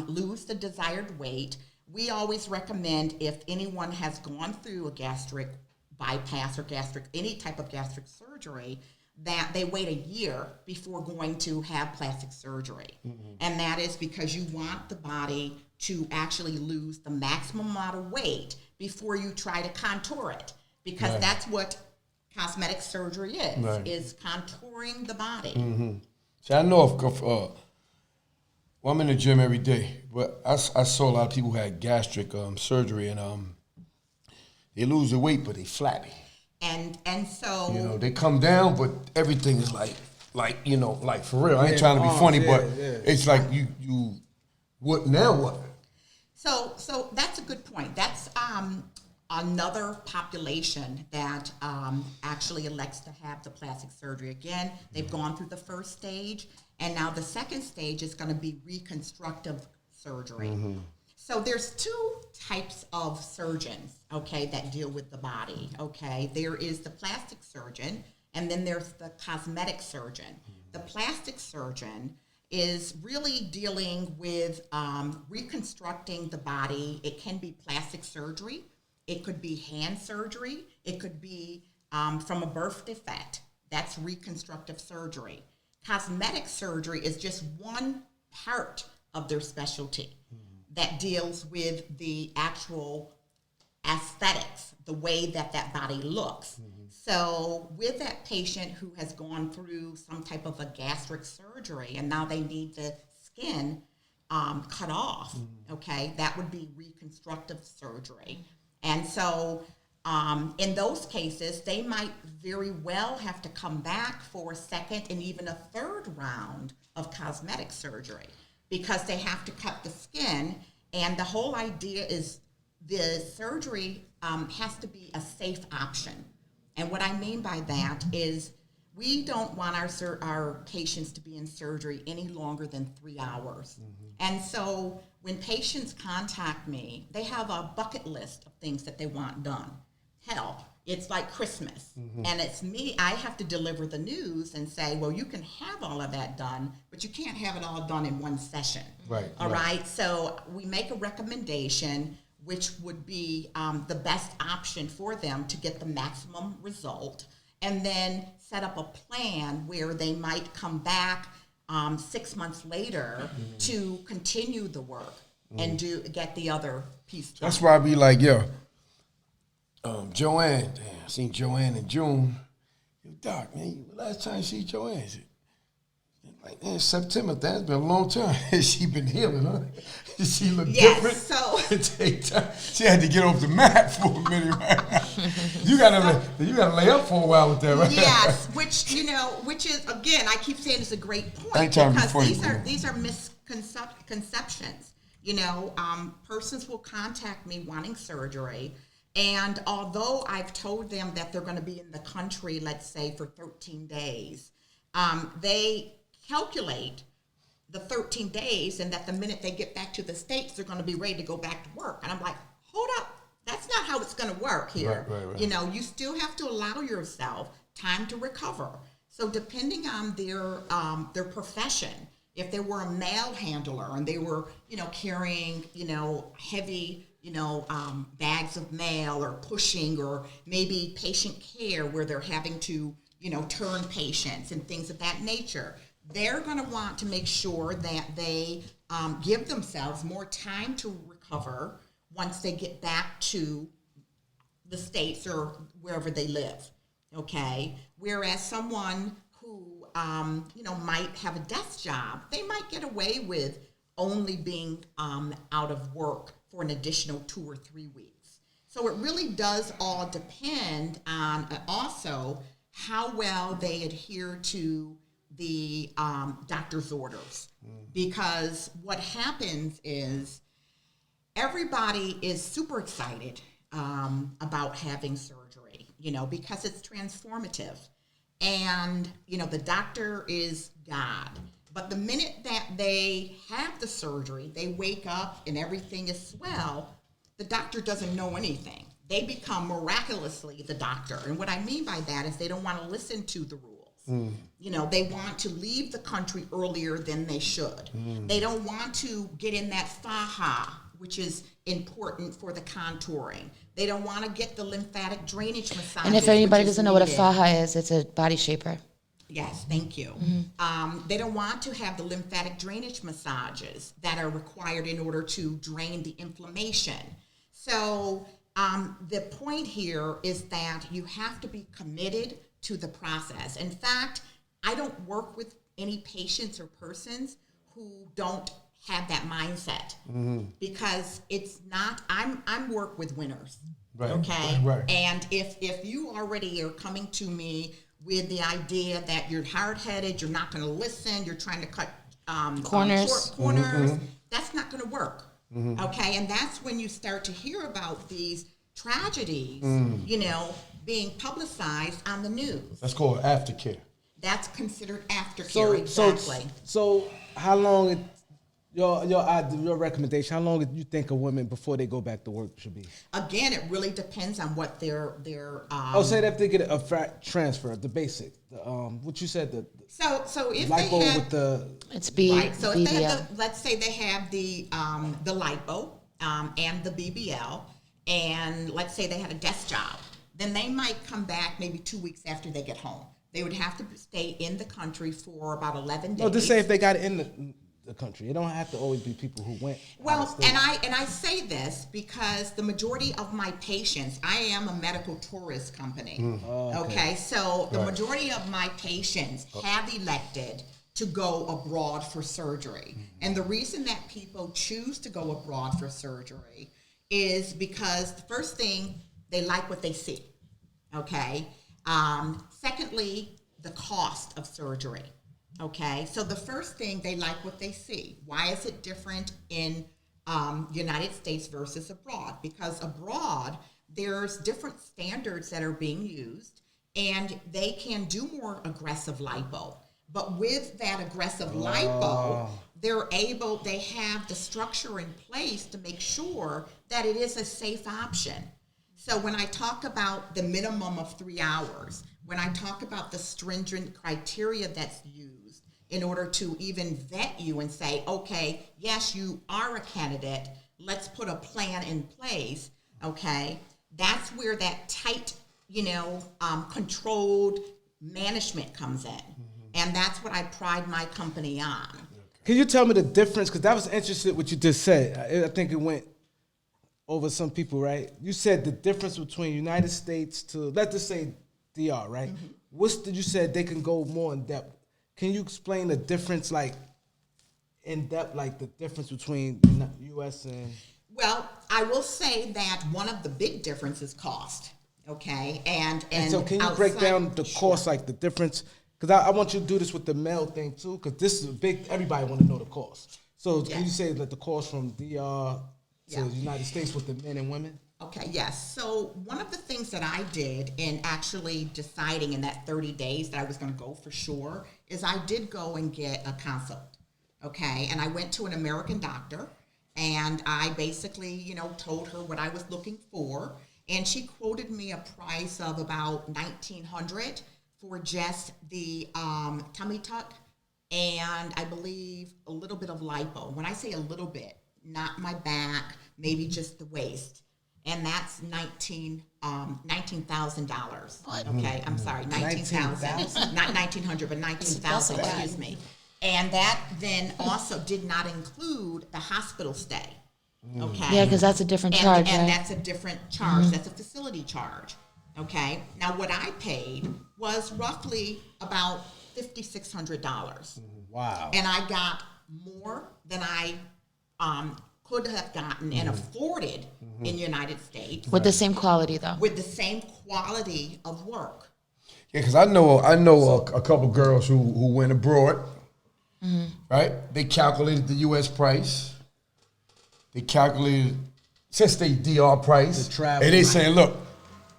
lose the desired weight. We always recommend, if anyone has gone through a gastric bypass or any type of gastric surgery, that they wait a year before going to have plastic surgery. And that is because you want the body to actually lose the maximum amount of weight before you try to contour it, because that's what cosmetic surgery is contouring the body. See, I know well, I'm in the gym every day, but I saw a lot of people who had gastric surgery, and they lose the weight, but they flabby. And so they come down, but everything is like for real. I ain't trying to be funny, but it's like you what now? What? So that's a good point. That's another population that actually elects to have the plastic surgery. Again, they've gone through the first stage, and now the second stage is going to be reconstructive surgery. So there's two types of surgeons, okay, that deal with the body, okay? There is the plastic surgeon, and then there's the cosmetic surgeon. The plastic surgeon is really dealing with reconstructing the body. It can be plastic surgery. It could be hand surgery. It could be from a birth defect. That's reconstructive surgery. Cosmetic surgery is just one part of their specialty that deals with the actual aesthetics, the way that body looks. So with that patient who has gone through some type of a gastric surgery and now they need the skin cut off, okay, that would be reconstructive surgery. And so In those cases, they might very well have to come back for a second and even a third round of cosmetic surgery because they have to cut the skin. And the whole idea is the surgery has to be a safe option. And what I mean by that is we don't want our patients to be in surgery any longer than 3 hours. And so when patients contact me, they have a bucket list of things that they want done. Hell, it's like Christmas. And it's me, I have to deliver the news and say, well, you can have all of that done, but you can't have it all done in one session. Right. All right. So we make a recommendation which would be the best option for them to get the maximum result, and then set up a plan where they might come back 6 months later to continue the work and get the other piece done. That's why I be like, yo, Joanne, damn, I seen Joanne in June. Yo, Doc, man, last time I see Joanne, like, man, September, that's been a long time. She been healing, huh? She look different. So It take time. She had to get off the mat for a minute, right? you gotta lay up for a while with that, right? yes, which is again, I keep saying it's a great point Anytime because before these are misconceptions. Persons will contact me wanting surgery, and although I've told them that they're going to be in the country, let's say for 13 days, they calculate the 13 days and that the minute they get back to the States, they're going to be ready to go back to work. And I'm like, hold up, that's not how it's going to work here. Right. You still have to allow yourself time to recover. So depending on their profession, if they were a mail handler and they were, carrying, heavy, bags of mail or pushing, or maybe patient care where they're having to, turn patients and things of that nature, they're going to want to make sure that they give themselves more time to recover once they get back to the States or wherever they live, okay? Whereas someone who, might have a desk job, they might get away with only being out of work for an additional 2 or 3 weeks. So it really does all depend on also how well they adhere to the doctor's orders. Because what happens is everybody is super excited about having surgery, because it's transformative. And, the doctor is God. But the minute that they have the surgery, they wake up and everything is swell, the doctor doesn't know anything. They become miraculously the doctor. And what I mean by that is they don't want to listen to the rules. They want to leave the country earlier than they should. They don't want to get in that faja, which is important for the contouring. They don't want to get the lymphatic drainage massage. And if anybody doesn't know what a faja is, it's a body shaper. Yes, thank you. They don't want to have the lymphatic drainage massages that are required in order to drain the inflammation. So the point here is that you have to be committed to the process. In fact, I don't work with any patients or persons who don't have that mindset, because it's not, I'm work with winners. Right. Okay. Right. And if you already are coming to me with the idea that you're hard-headed, you're not going to listen, you're trying to cut Corners. short corners, that's not going to work. Okay. And that's when you start to hear about these tragedies, being publicized on the news. That's called aftercare. That's considered aftercare, exactly. So how long your recommendation? How long do you think a woman before they go back to work should be? Again, it really depends on what their Say that if they get a transfer, the basic, what you said, the so if lipo they have, with the It's right. So if they BBL. have let's say they have the lipo and the BBL, and let's say they had a desk job, then they might come back maybe 2 weeks after they get home. They would have to stay in the country for about 11 days. No, just say if they got it in the country. It don't have to always be people who went. Well, and I say this because the majority of my patients, I am a medical tourist company. Okay, so the majority of my patients have elected to go abroad for surgery. And the reason that people choose to go abroad for surgery is because the first thing, They like what they see. Okay. Secondly, the cost of surgery. Okay. So the first thing, they like what they see. Why is it different in United States versus abroad? Because abroad, there's different standards that are being used, and they can do more aggressive lipo. But with that aggressive lipo, they have the structure in place to make sure that it is a safe option. So when I talk about the minimum of 3 hours, when I talk about the stringent criteria that's used in order to even vet you and say, okay, yes, you are a candidate, let's put a plan in place, okay, that's where that tight, controlled management comes in. And that's what I pride my company on. Can you tell me the difference? Because that was interesting what you just said. I think it went over some people, right? You said the difference between United States to, let's just say DR, right? Mm-hmm. You said they can go more in depth. Can you explain the difference, like in depth, like the difference between the U.S. and? Well, I will say that one of the big differences is cost. Okay, and so can you break down the cost, like the difference? Because I want you to do this with the male thing too, because this is big. Everybody want to know the cost. So can you say that the cost from DR to the United States with the men and women? Okay, yes. So one of the things that I did in actually deciding in that 30 days that I was going to go for sure is I did go and get a consult. Okay, and I went to an American doctor, and I basically, told her what I was looking for, and she quoted me a price of about $1,900 for just the tummy tuck, and I believe a little bit of lipo. When I say a little bit, not my back, maybe just the waist. And that's $19,000. Okay, I'm sorry, 19,000. Not 1,900, but 19,000, excuse me. And that then also did not include the hospital stay. Okay. Yeah, because that's a different charge, and right? that's a different charge. That's a facility charge. Okay. Now, what I paid was roughly about $5,600. Wow. And I got more than I could have gotten and afforded in the United States. With the same quality, though. With the same quality of work. Yeah, because I know a couple girls who went abroad, right? They calculated the U.S. price. They calculated, since they DR price, the travel, and they saying, look,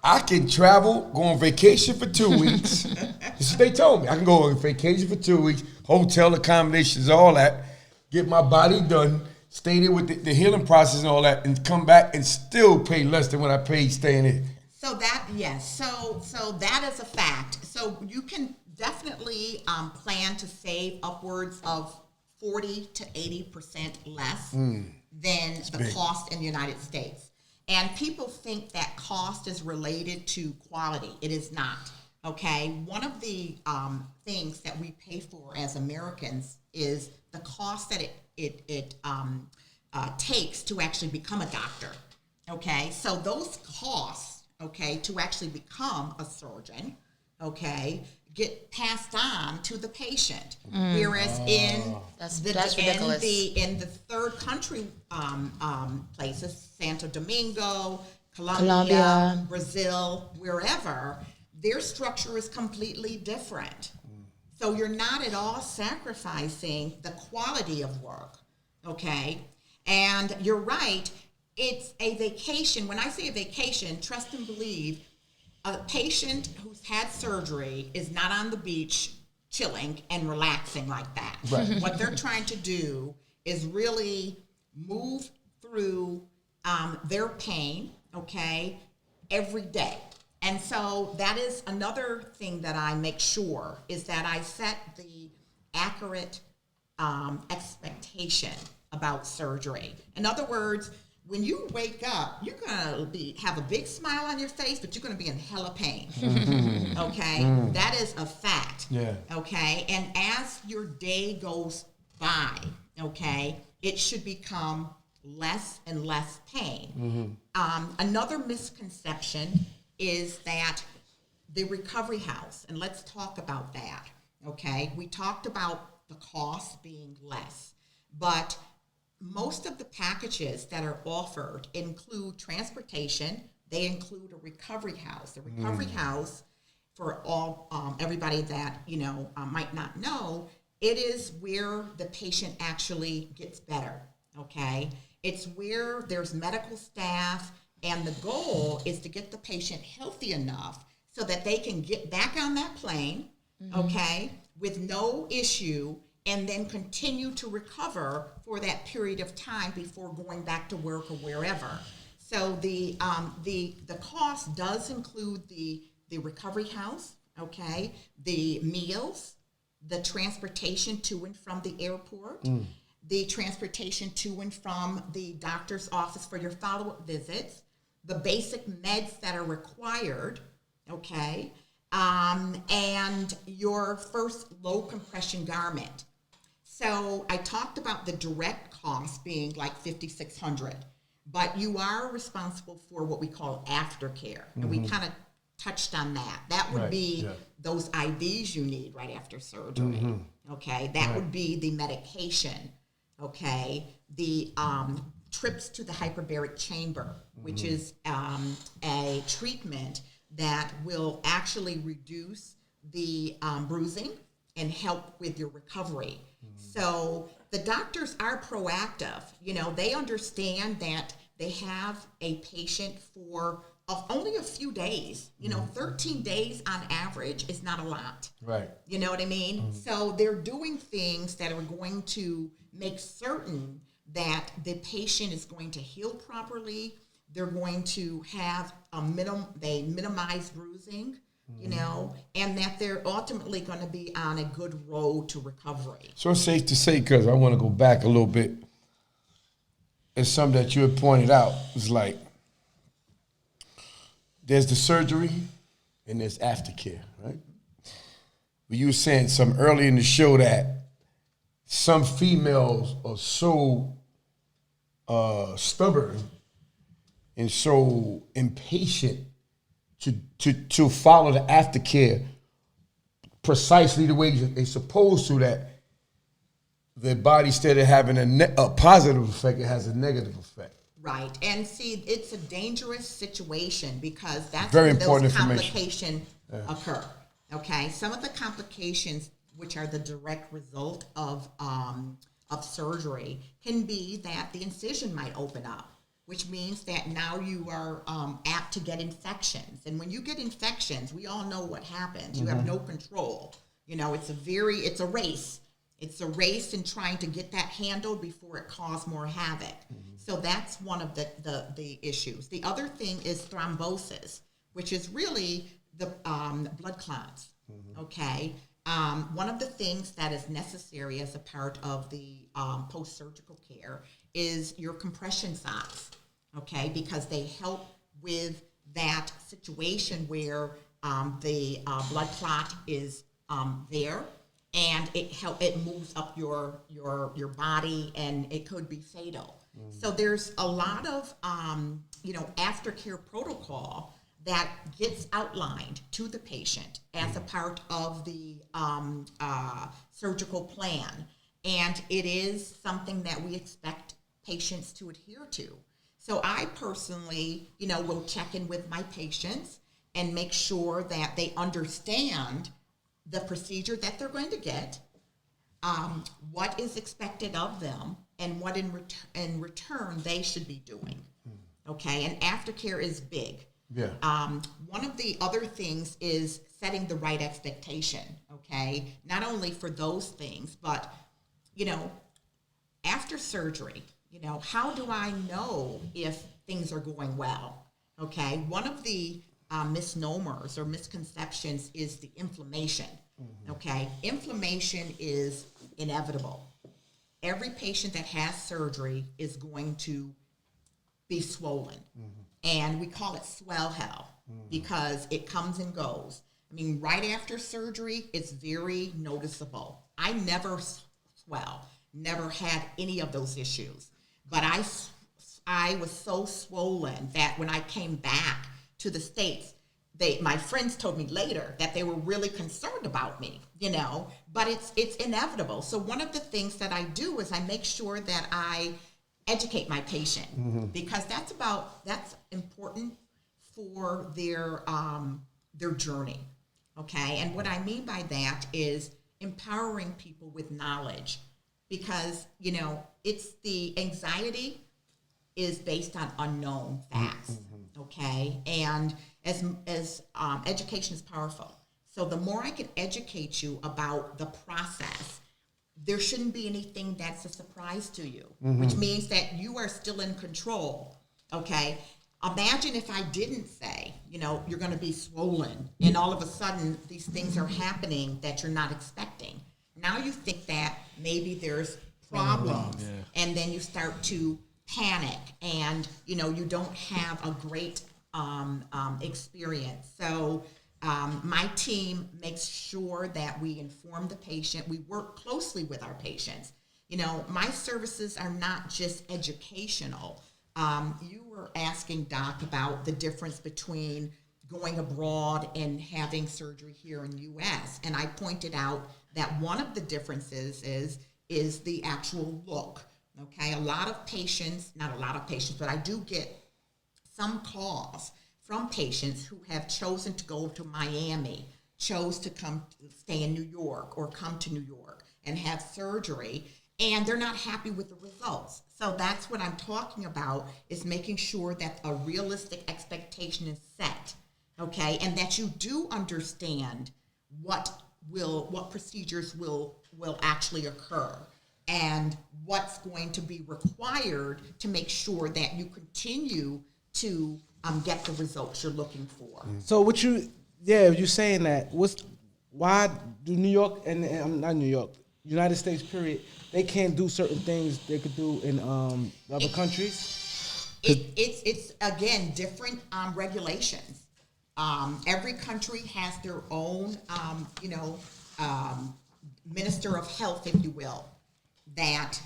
I can travel, go on vacation for 2 weeks. This is what they told me. I can go on vacation for 2 weeks, hotel accommodations, all that, get my body done, stay there with the healing process and all that, and come back and still pay less than what I paid staying there. So that, yes. So that is a fact. So you can definitely plan to save upwards of 40 to 80% less than the cost in the United States. And people think that cost is related to quality. It is not. Okay. One of the things that we pay for as Americans is the cost that it takes to actually become a doctor. Okay. So those costs, okay, to actually become a surgeon, okay, get passed on to the patient. Whereas in the third country places, Santo Domingo, Colombia, Brazil, wherever, their structure is completely different. So you're not at all sacrificing the quality of work, okay? And you're right, it's a vacation. When I say a vacation, trust and believe, a patient who's had surgery is not on the beach chilling and relaxing like that. Right. What they're trying to do is really move through their pain, okay, every day. And so that is another thing that I make sure is that I set the accurate expectation about surgery. In other words, when you wake up, you're gonna have a big smile on your face, but you're gonna be in hella pain. Okay, that is a fact. Yeah. Okay, and as your day goes by, okay, it should become less and less pain. Another misconception is that the recovery house, and let's talk about that. Okay, we talked about the cost being less, but most of the packages that are offered include transportation, they include a recovery house. A recovery house, for all everybody that might not know, it is where the patient actually gets better. Okay, it's where there's medical staff, and the goal is to get the patient healthy enough so that they can get back on that plane, okay, with no issue, and then continue to recover for that period of time before going back to work or wherever. So the cost does include the recovery house, okay, the meals, the transportation to and from the airport, the transportation to and from the doctor's office for your follow-up visits, the basic meds that are required, okay, and your first low compression garment. So I talked about the direct cost being like $5,600, but you are responsible for what we call aftercare, and we kind of touched on that. That would be those IVs you need right after surgery. Okay, that would be the medication. Okay, the trips to the hyperbaric chamber, which is a treatment that will actually reduce the bruising and help with your recovery. So the doctors are proactive. They understand that they have a patient for only a few days. 13 days on average is not a lot. Right. You know what I mean? So they're doing things that are going to make certain that the patient is going to heal properly. They're going to have they minimize bruising, and that they're ultimately going to be on a good road to recovery. So it's safe to say, because I want to go back a little bit, it's something that you had pointed out. It's like there's the surgery and there's aftercare, right? But you were saying something earlier in the show that some females are so stubborn and so impatient to follow the aftercare precisely the way they're supposed to, that their body, instead of having a positive effect, it has a negative effect. Right, and see, it's a dangerous situation because that's Very when important those information. complications occur. Okay, some of the complications, which are the direct result of surgery, can be that the incision might open up, which means that now you are apt to get infections. And when you get infections, we all know what happens. You have no control. It's a race. It's a race in trying to get that handled before it causes more havoc. So that's one of the issues. The other thing is thrombosis, which is really the blood clots. Okay. One of the things that is necessary as a part of the post-surgical care is your compression socks, okay, because they help with that situation where the blood clot is there, and it moves up your body, and it could be fatal. So there's a lot of aftercare protocol that gets outlined to the patient as a part of the surgical plan. And it is something that we expect patients to adhere to. So I personally, will check in with my patients and make sure that they understand the procedure that they're going to get, what is expected of them, and what in return they should be doing. Okay, and aftercare is big. Yeah. One of the other things is setting the right expectation, okay? Not only for those things, but, after surgery, how do I know if things are going well, okay? One of the misnomers or misconceptions is the inflammation, okay? Inflammation is inevitable. Every patient that has surgery is going to be swollen. And we call it swell hell because it comes and goes. I mean, right after surgery, it's very noticeable. I never swell, never had any of those issues. But I was so swollen that when I came back to the States, my friends told me later that they were really concerned about me, but it's inevitable. So one of the things that I do is I make sure that I educate my patient because that's important for their journey. Okay, and what I mean by that is empowering people with knowledge, because it's the anxiety is based on unknown facts. Okay, and as education is powerful, so the more I can educate you about the process, there shouldn't be anything that's a surprise to you, which means that you are still in control. Okay, imagine if I didn't say, you're going to be swollen, and all of a sudden these things are happening that you're not expecting. Now you think that maybe there's problems, and then you start to panic, and you don't have a great experience. So my team makes sure that we inform the patient. We work closely with our patients. My services are not just educational. You were asking, Doc, about the difference between going abroad and having surgery here in the U.S. And I pointed out that one of the differences is the actual look. Okay, not a lot of patients, but I do get some calls from patients who have chosen to go to Miami, chose to come stay in New York or come to New York and have surgery, and they're not happy with the results. So that's what I'm talking about, is making sure that a realistic expectation is set, okay, and that you do understand what procedures will actually occur and what's going to be required to make sure that you continue to get the results you're looking for. So you're saying that, why do New York and not New York, United States period, they can't do certain things they could do in other countries? It's again different regulations. Every country has their own minister of health, if you will, that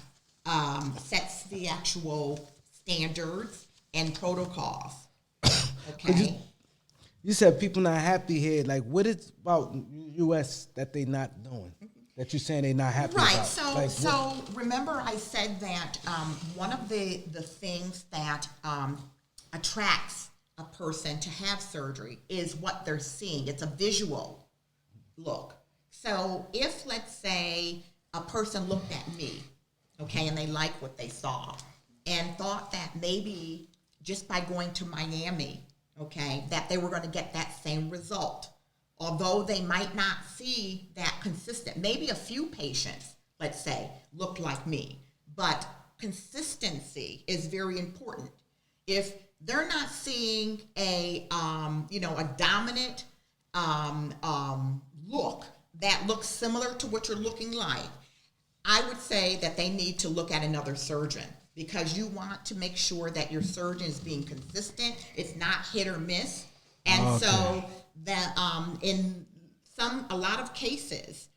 sets the actual standards and protocols. Okay. You said people not happy here. Like, what is about U.S. that they not doing? That you're saying they not happy right. about? Right. So remember I said that one of the things that attracts a person to have surgery is what they're seeing. It's a visual look. So if, let's say, a person looked at me, okay, and they liked what they saw and thought that maybe just by going to Miami, okay, that they were going to get that same result, although they might not see that consistent. Maybe a few patients, let's say, look like me, but consistency is very important. If they're not seeing a dominant look that looks similar to what you're looking like, I would say that they need to look at another surgeon, because you want to make sure that your surgeon is being consistent. It's not hit or miss. And so that in a lot of cases,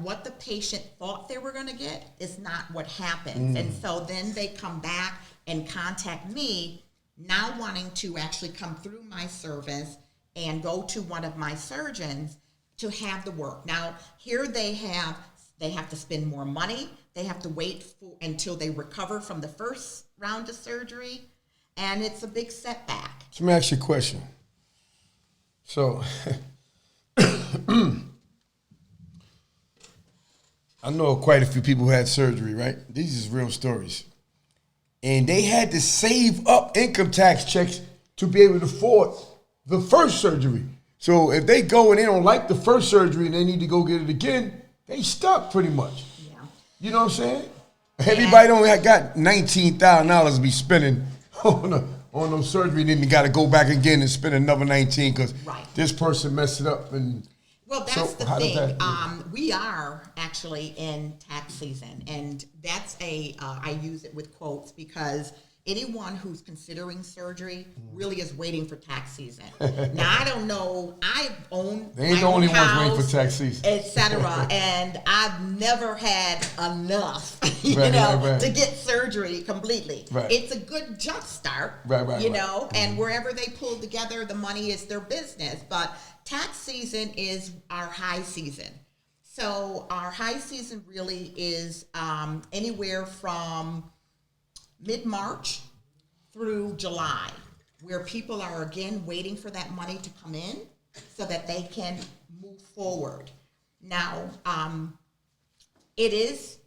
what the patient thought they were going to get is not what happens. And so then they come back and contact me, now wanting to actually come through my service and go to one of my surgeons to have the work. Now, here they have to spend more money. They have to wait until they recover from the first round of surgery, and it's a big setback. So let me ask you a question. So, I know quite a few people who had surgery, right? These is real stories. And they had to save up income tax checks to be able to afford the first surgery. So if they go and they don't like the first surgery and they need to go get it again, they stuck pretty much. Yeah. You know what I'm saying? Everybody don't got $19,000 to be spending on no surgery, and then you got to go back again and spend another $19,000 because this person messed it up. And well, that's the thing. We are actually in tax season, and that's I use it with quotes because anyone who's considering surgery really is waiting for tax season. Now, I don't know. I own they ain't the only ones waiting for tax season, etc. And I've never had enough, to get surgery completely. Right. It's a good jump start, and wherever they pull together, the money is their business. But tax season is our high season. So our high season really is anywhere from mid-March through July, where people are again waiting for that money to come in so that they can move forward. Now, it is,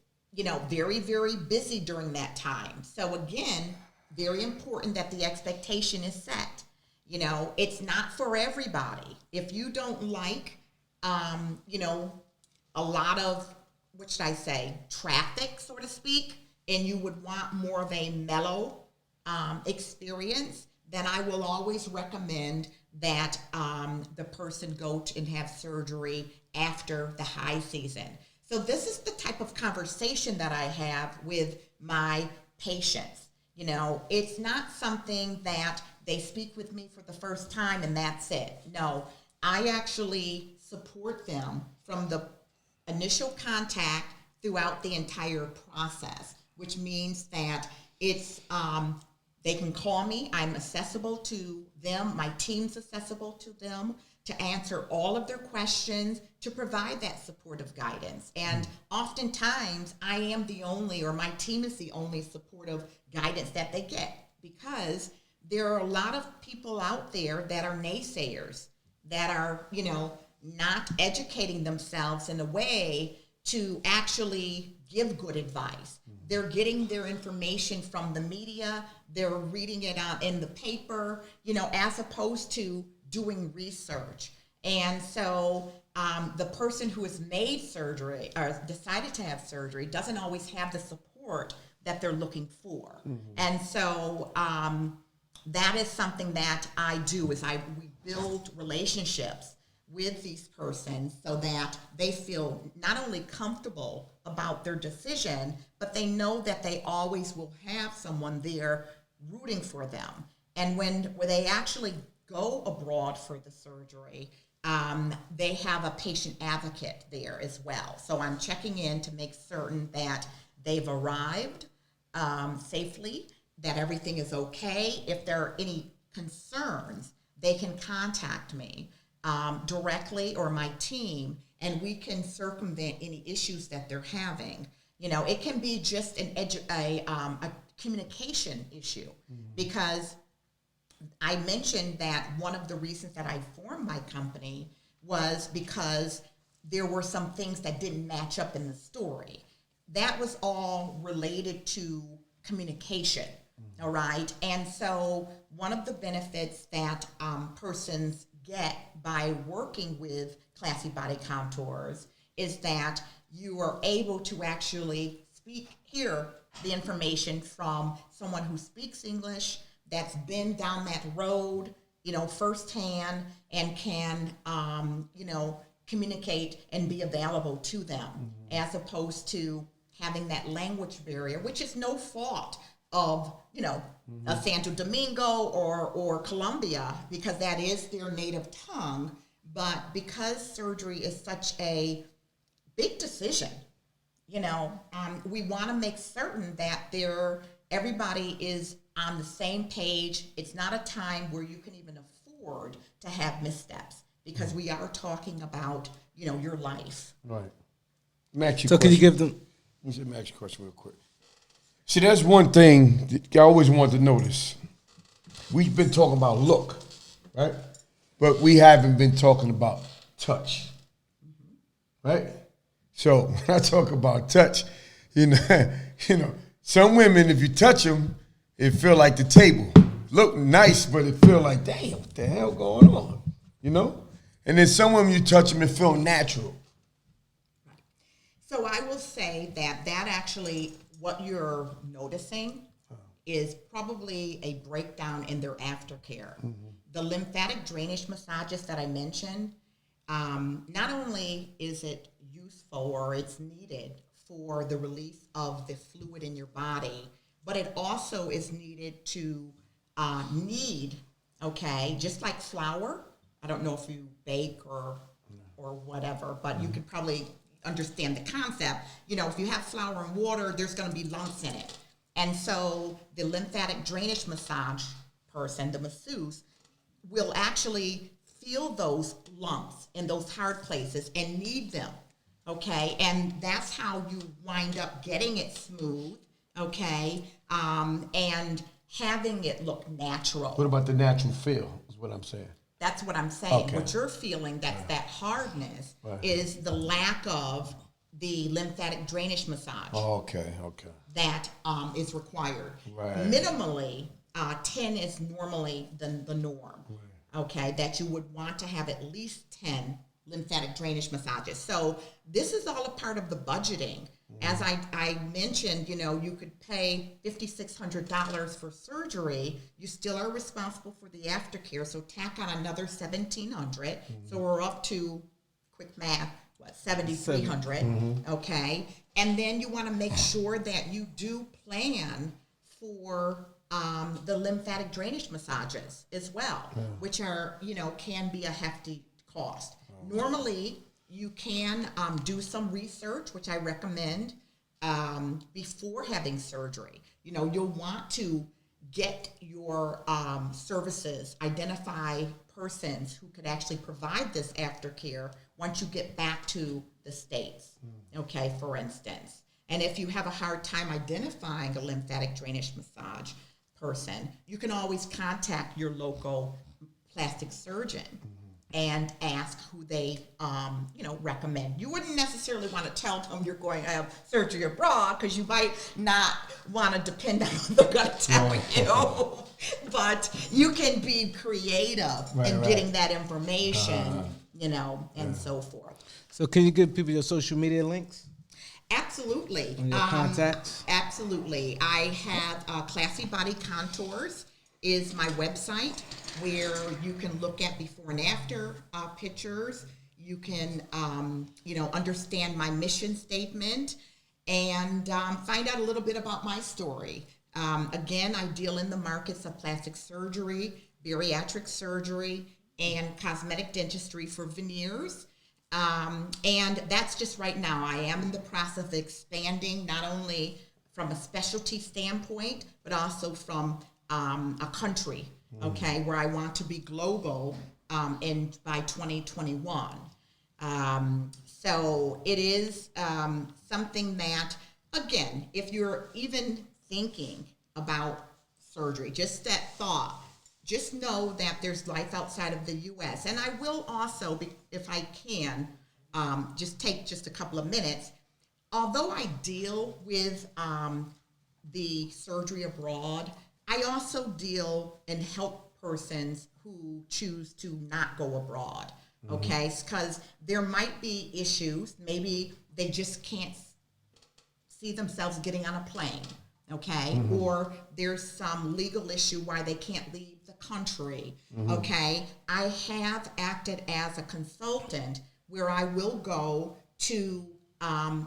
very, very busy during that time. So again, very important that the expectation is set. It's not for everybody. If you don't like, a lot of, what should I say, traffic, so to speak, and you would want more of a mellow experience, then I will always recommend that the person go and have surgery after the high season. So this is the type of conversation that I have with my patients. It's not something that they speak with me for the first time and that's it. No, I actually support them from the initial contact throughout the entire process, which means that it's they can call me. I'm accessible to them. My team's accessible to them to answer all of their questions, to provide that supportive guidance. And oftentimes, I am the only, or my team is the only supportive guidance that they get, because there are a lot of people out there that are naysayers, that are, not educating themselves in a way to actually give good advice. They're getting their information from the media, they're reading it out in the paper, as opposed to doing research. And so the person who has made surgery or decided to have surgery doesn't always have the support that they're looking for. And so that is something that I do, is we build relationships with these persons so that they feel not only comfortable about their decision, but they know that they always will have someone there rooting for them. And when they actually go abroad for the surgery, they have a patient advocate there as well. So I'm checking in to make certain that they've arrived safely, that everything is okay. If there are any concerns, they can contact me directly or my team, and we can circumvent any issues that they're having. It can be just a communication issue, because I mentioned that one of the reasons that I formed my company was because there were some things that didn't match up in the story. That was all related to communication, all right? And so one of the benefits that persons get by working with Classy Body Contours is that you are able to actually hear the information from someone who speaks English, that's been down that road, firsthand, and can, communicate and be available to them, as opposed to having that language barrier, which is no fault of, Santo Domingo or Colombia, because that is their native tongue. But because surgery is such a big decision, we want to make certain that everybody is on the same page. It's not a time where you can even afford to have missteps, because we are talking about, your life. Right. Max, So can you give them? Let me ask you a question real quick. See, that's one thing that I always wanted to notice. We've been talking about look, right? But we haven't been talking about touch, right? So when I talk about touch, some women, if you touch them, it feel like the table. Look nice, but it feel like, damn, what the hell going on, And then some women, you touch them, it feel natural. So I will say that actually, what you're noticing is probably a breakdown in their aftercare. The lymphatic drainage massages that I mentioned, not only is it useful or it's needed for the release of the fluid in your body, but it also is needed to just like flour. I don't know if you bake or whatever, but you could probably understand the concept. If you have flour and water, there's going to be lumps in it. And so the lymphatic drainage massage person, the masseuse, will actually feel those lumps in those hard places and knead them, okay? And that's how you wind up getting it smooth, okay? And having it look natural. What about the natural feel? Is what I'm saying. That's what I'm saying. Okay. What you're feeling, that's that hardness, Right. is the lack of the lymphatic drainage massage. Oh, okay. That is required. Right. Minimally, 10 is normally the norm. Right. Okay, that you would want to have at least 10 lymphatic drainage massages. So this is all a part of the budgeting. As I mentioned, you could pay $5,600 for surgery. You still are responsible for the aftercare. So tack on another $1,700. So we're up to, quick math, $7,300. Okay, and then you want to make sure that you do plan for the lymphatic drainage massages as well, which are can be a hefty cost. Normally, you can do some research, which I recommend before having surgery. You'll want to get your services, identify persons who could actually provide this aftercare once you get back to the States, okay, for instance. And if you have a hard time identifying a lymphatic drainage massage person, you can always contact your local plastic surgeon and ask who they, recommend. You wouldn't necessarily want to tell them you're going to have surgery abroad because you might not want to depend on what they're going to tell you. But you can be creative in getting that information, and so forth. So can you give people your social media links? Absolutely. And your contacts? Absolutely. I have Classy Body Contours is my website where you can look at before and after pictures. You can, understand my mission statement and find out a little bit about my story. Again, I deal in the markets of plastic surgery, bariatric surgery, and cosmetic dentistry for veneers. And that's just right now. I am in the process of expanding not only from a specialty standpoint, but also from a country, okay, where I want to be global by 2021. So it is something that, again, if you're even thinking about surgery, just that thought, just know that there's life outside of the U.S. And I will also, if I can, just take just a couple of minutes. Although I deal with the surgery abroad, I also deal and help persons who choose to not go abroad, okay? Because there might be issues. Maybe they just can't see themselves getting on a plane, okay? Or there's some legal issue why they can't leave the country, okay? I have acted as a consultant where I will go to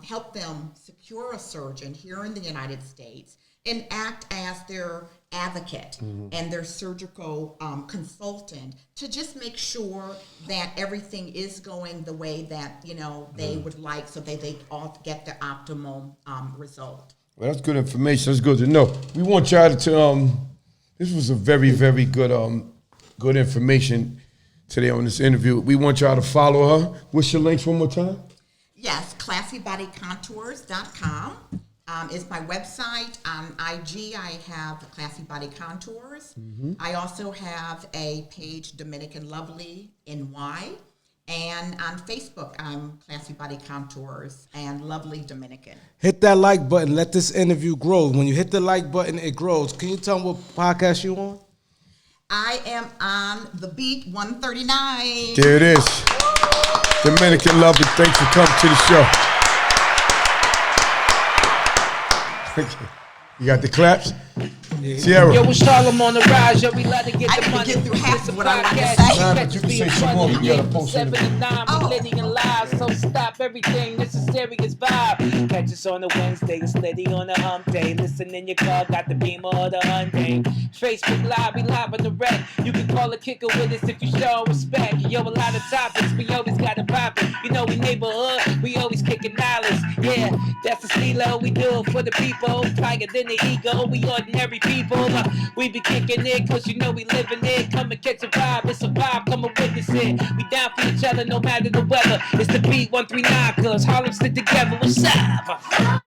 help them secure a surgeon here in the United States and act as their advocate and their surgical consultant to just make sure that everything is going the way that they would like, so they all get the optimal result. Well, that's good information. That's good to know. We want y'all to this was a very, very good good information today on this interview. We want y'all to follow her. What's your links one more time? Yes, classybodycontours.com is my website. On IG, I have Classy Body Contours. I also have a page, Dominican Lovely NY. And on Facebook, I'm Classy Body Contours and Lovely Dominican. Hit that like button. Let this interview grow. When you hit the like button, it grows. Can you tell them what podcast you on? I am on The Beat 139. There it is. Dominican Lovely, thanks for coming to the show. You got the claps? Sierra. Yo, it's Harlem on the rise. Yo, we let it get I the didn't money. get through half of what I wanted to Podcast, say. Nah, but you can say some more. We gotta post it. 79 millennial lives, so stop everything. This is serious vibe. Catch us on a Wednesday, steady on a hump day. Listen in your car, got the Beamer or the Hyundai. Facebook Live, we live on the rec. You can call a kicker with us if you show respect. Yo, a lot of topics, we always got it poppin'. You know we neighborhood, we always kicking knowledge. Yeah, that's the stilo, we do it for the people. Tiger than the ego, we ordinary people. We be kicking it, cause you know we living it. Come and catch a vibe, it's a vibe, come and witness it. We down for each other no matter the weather. It's the beat 139, cause Harlem stick together, what's up?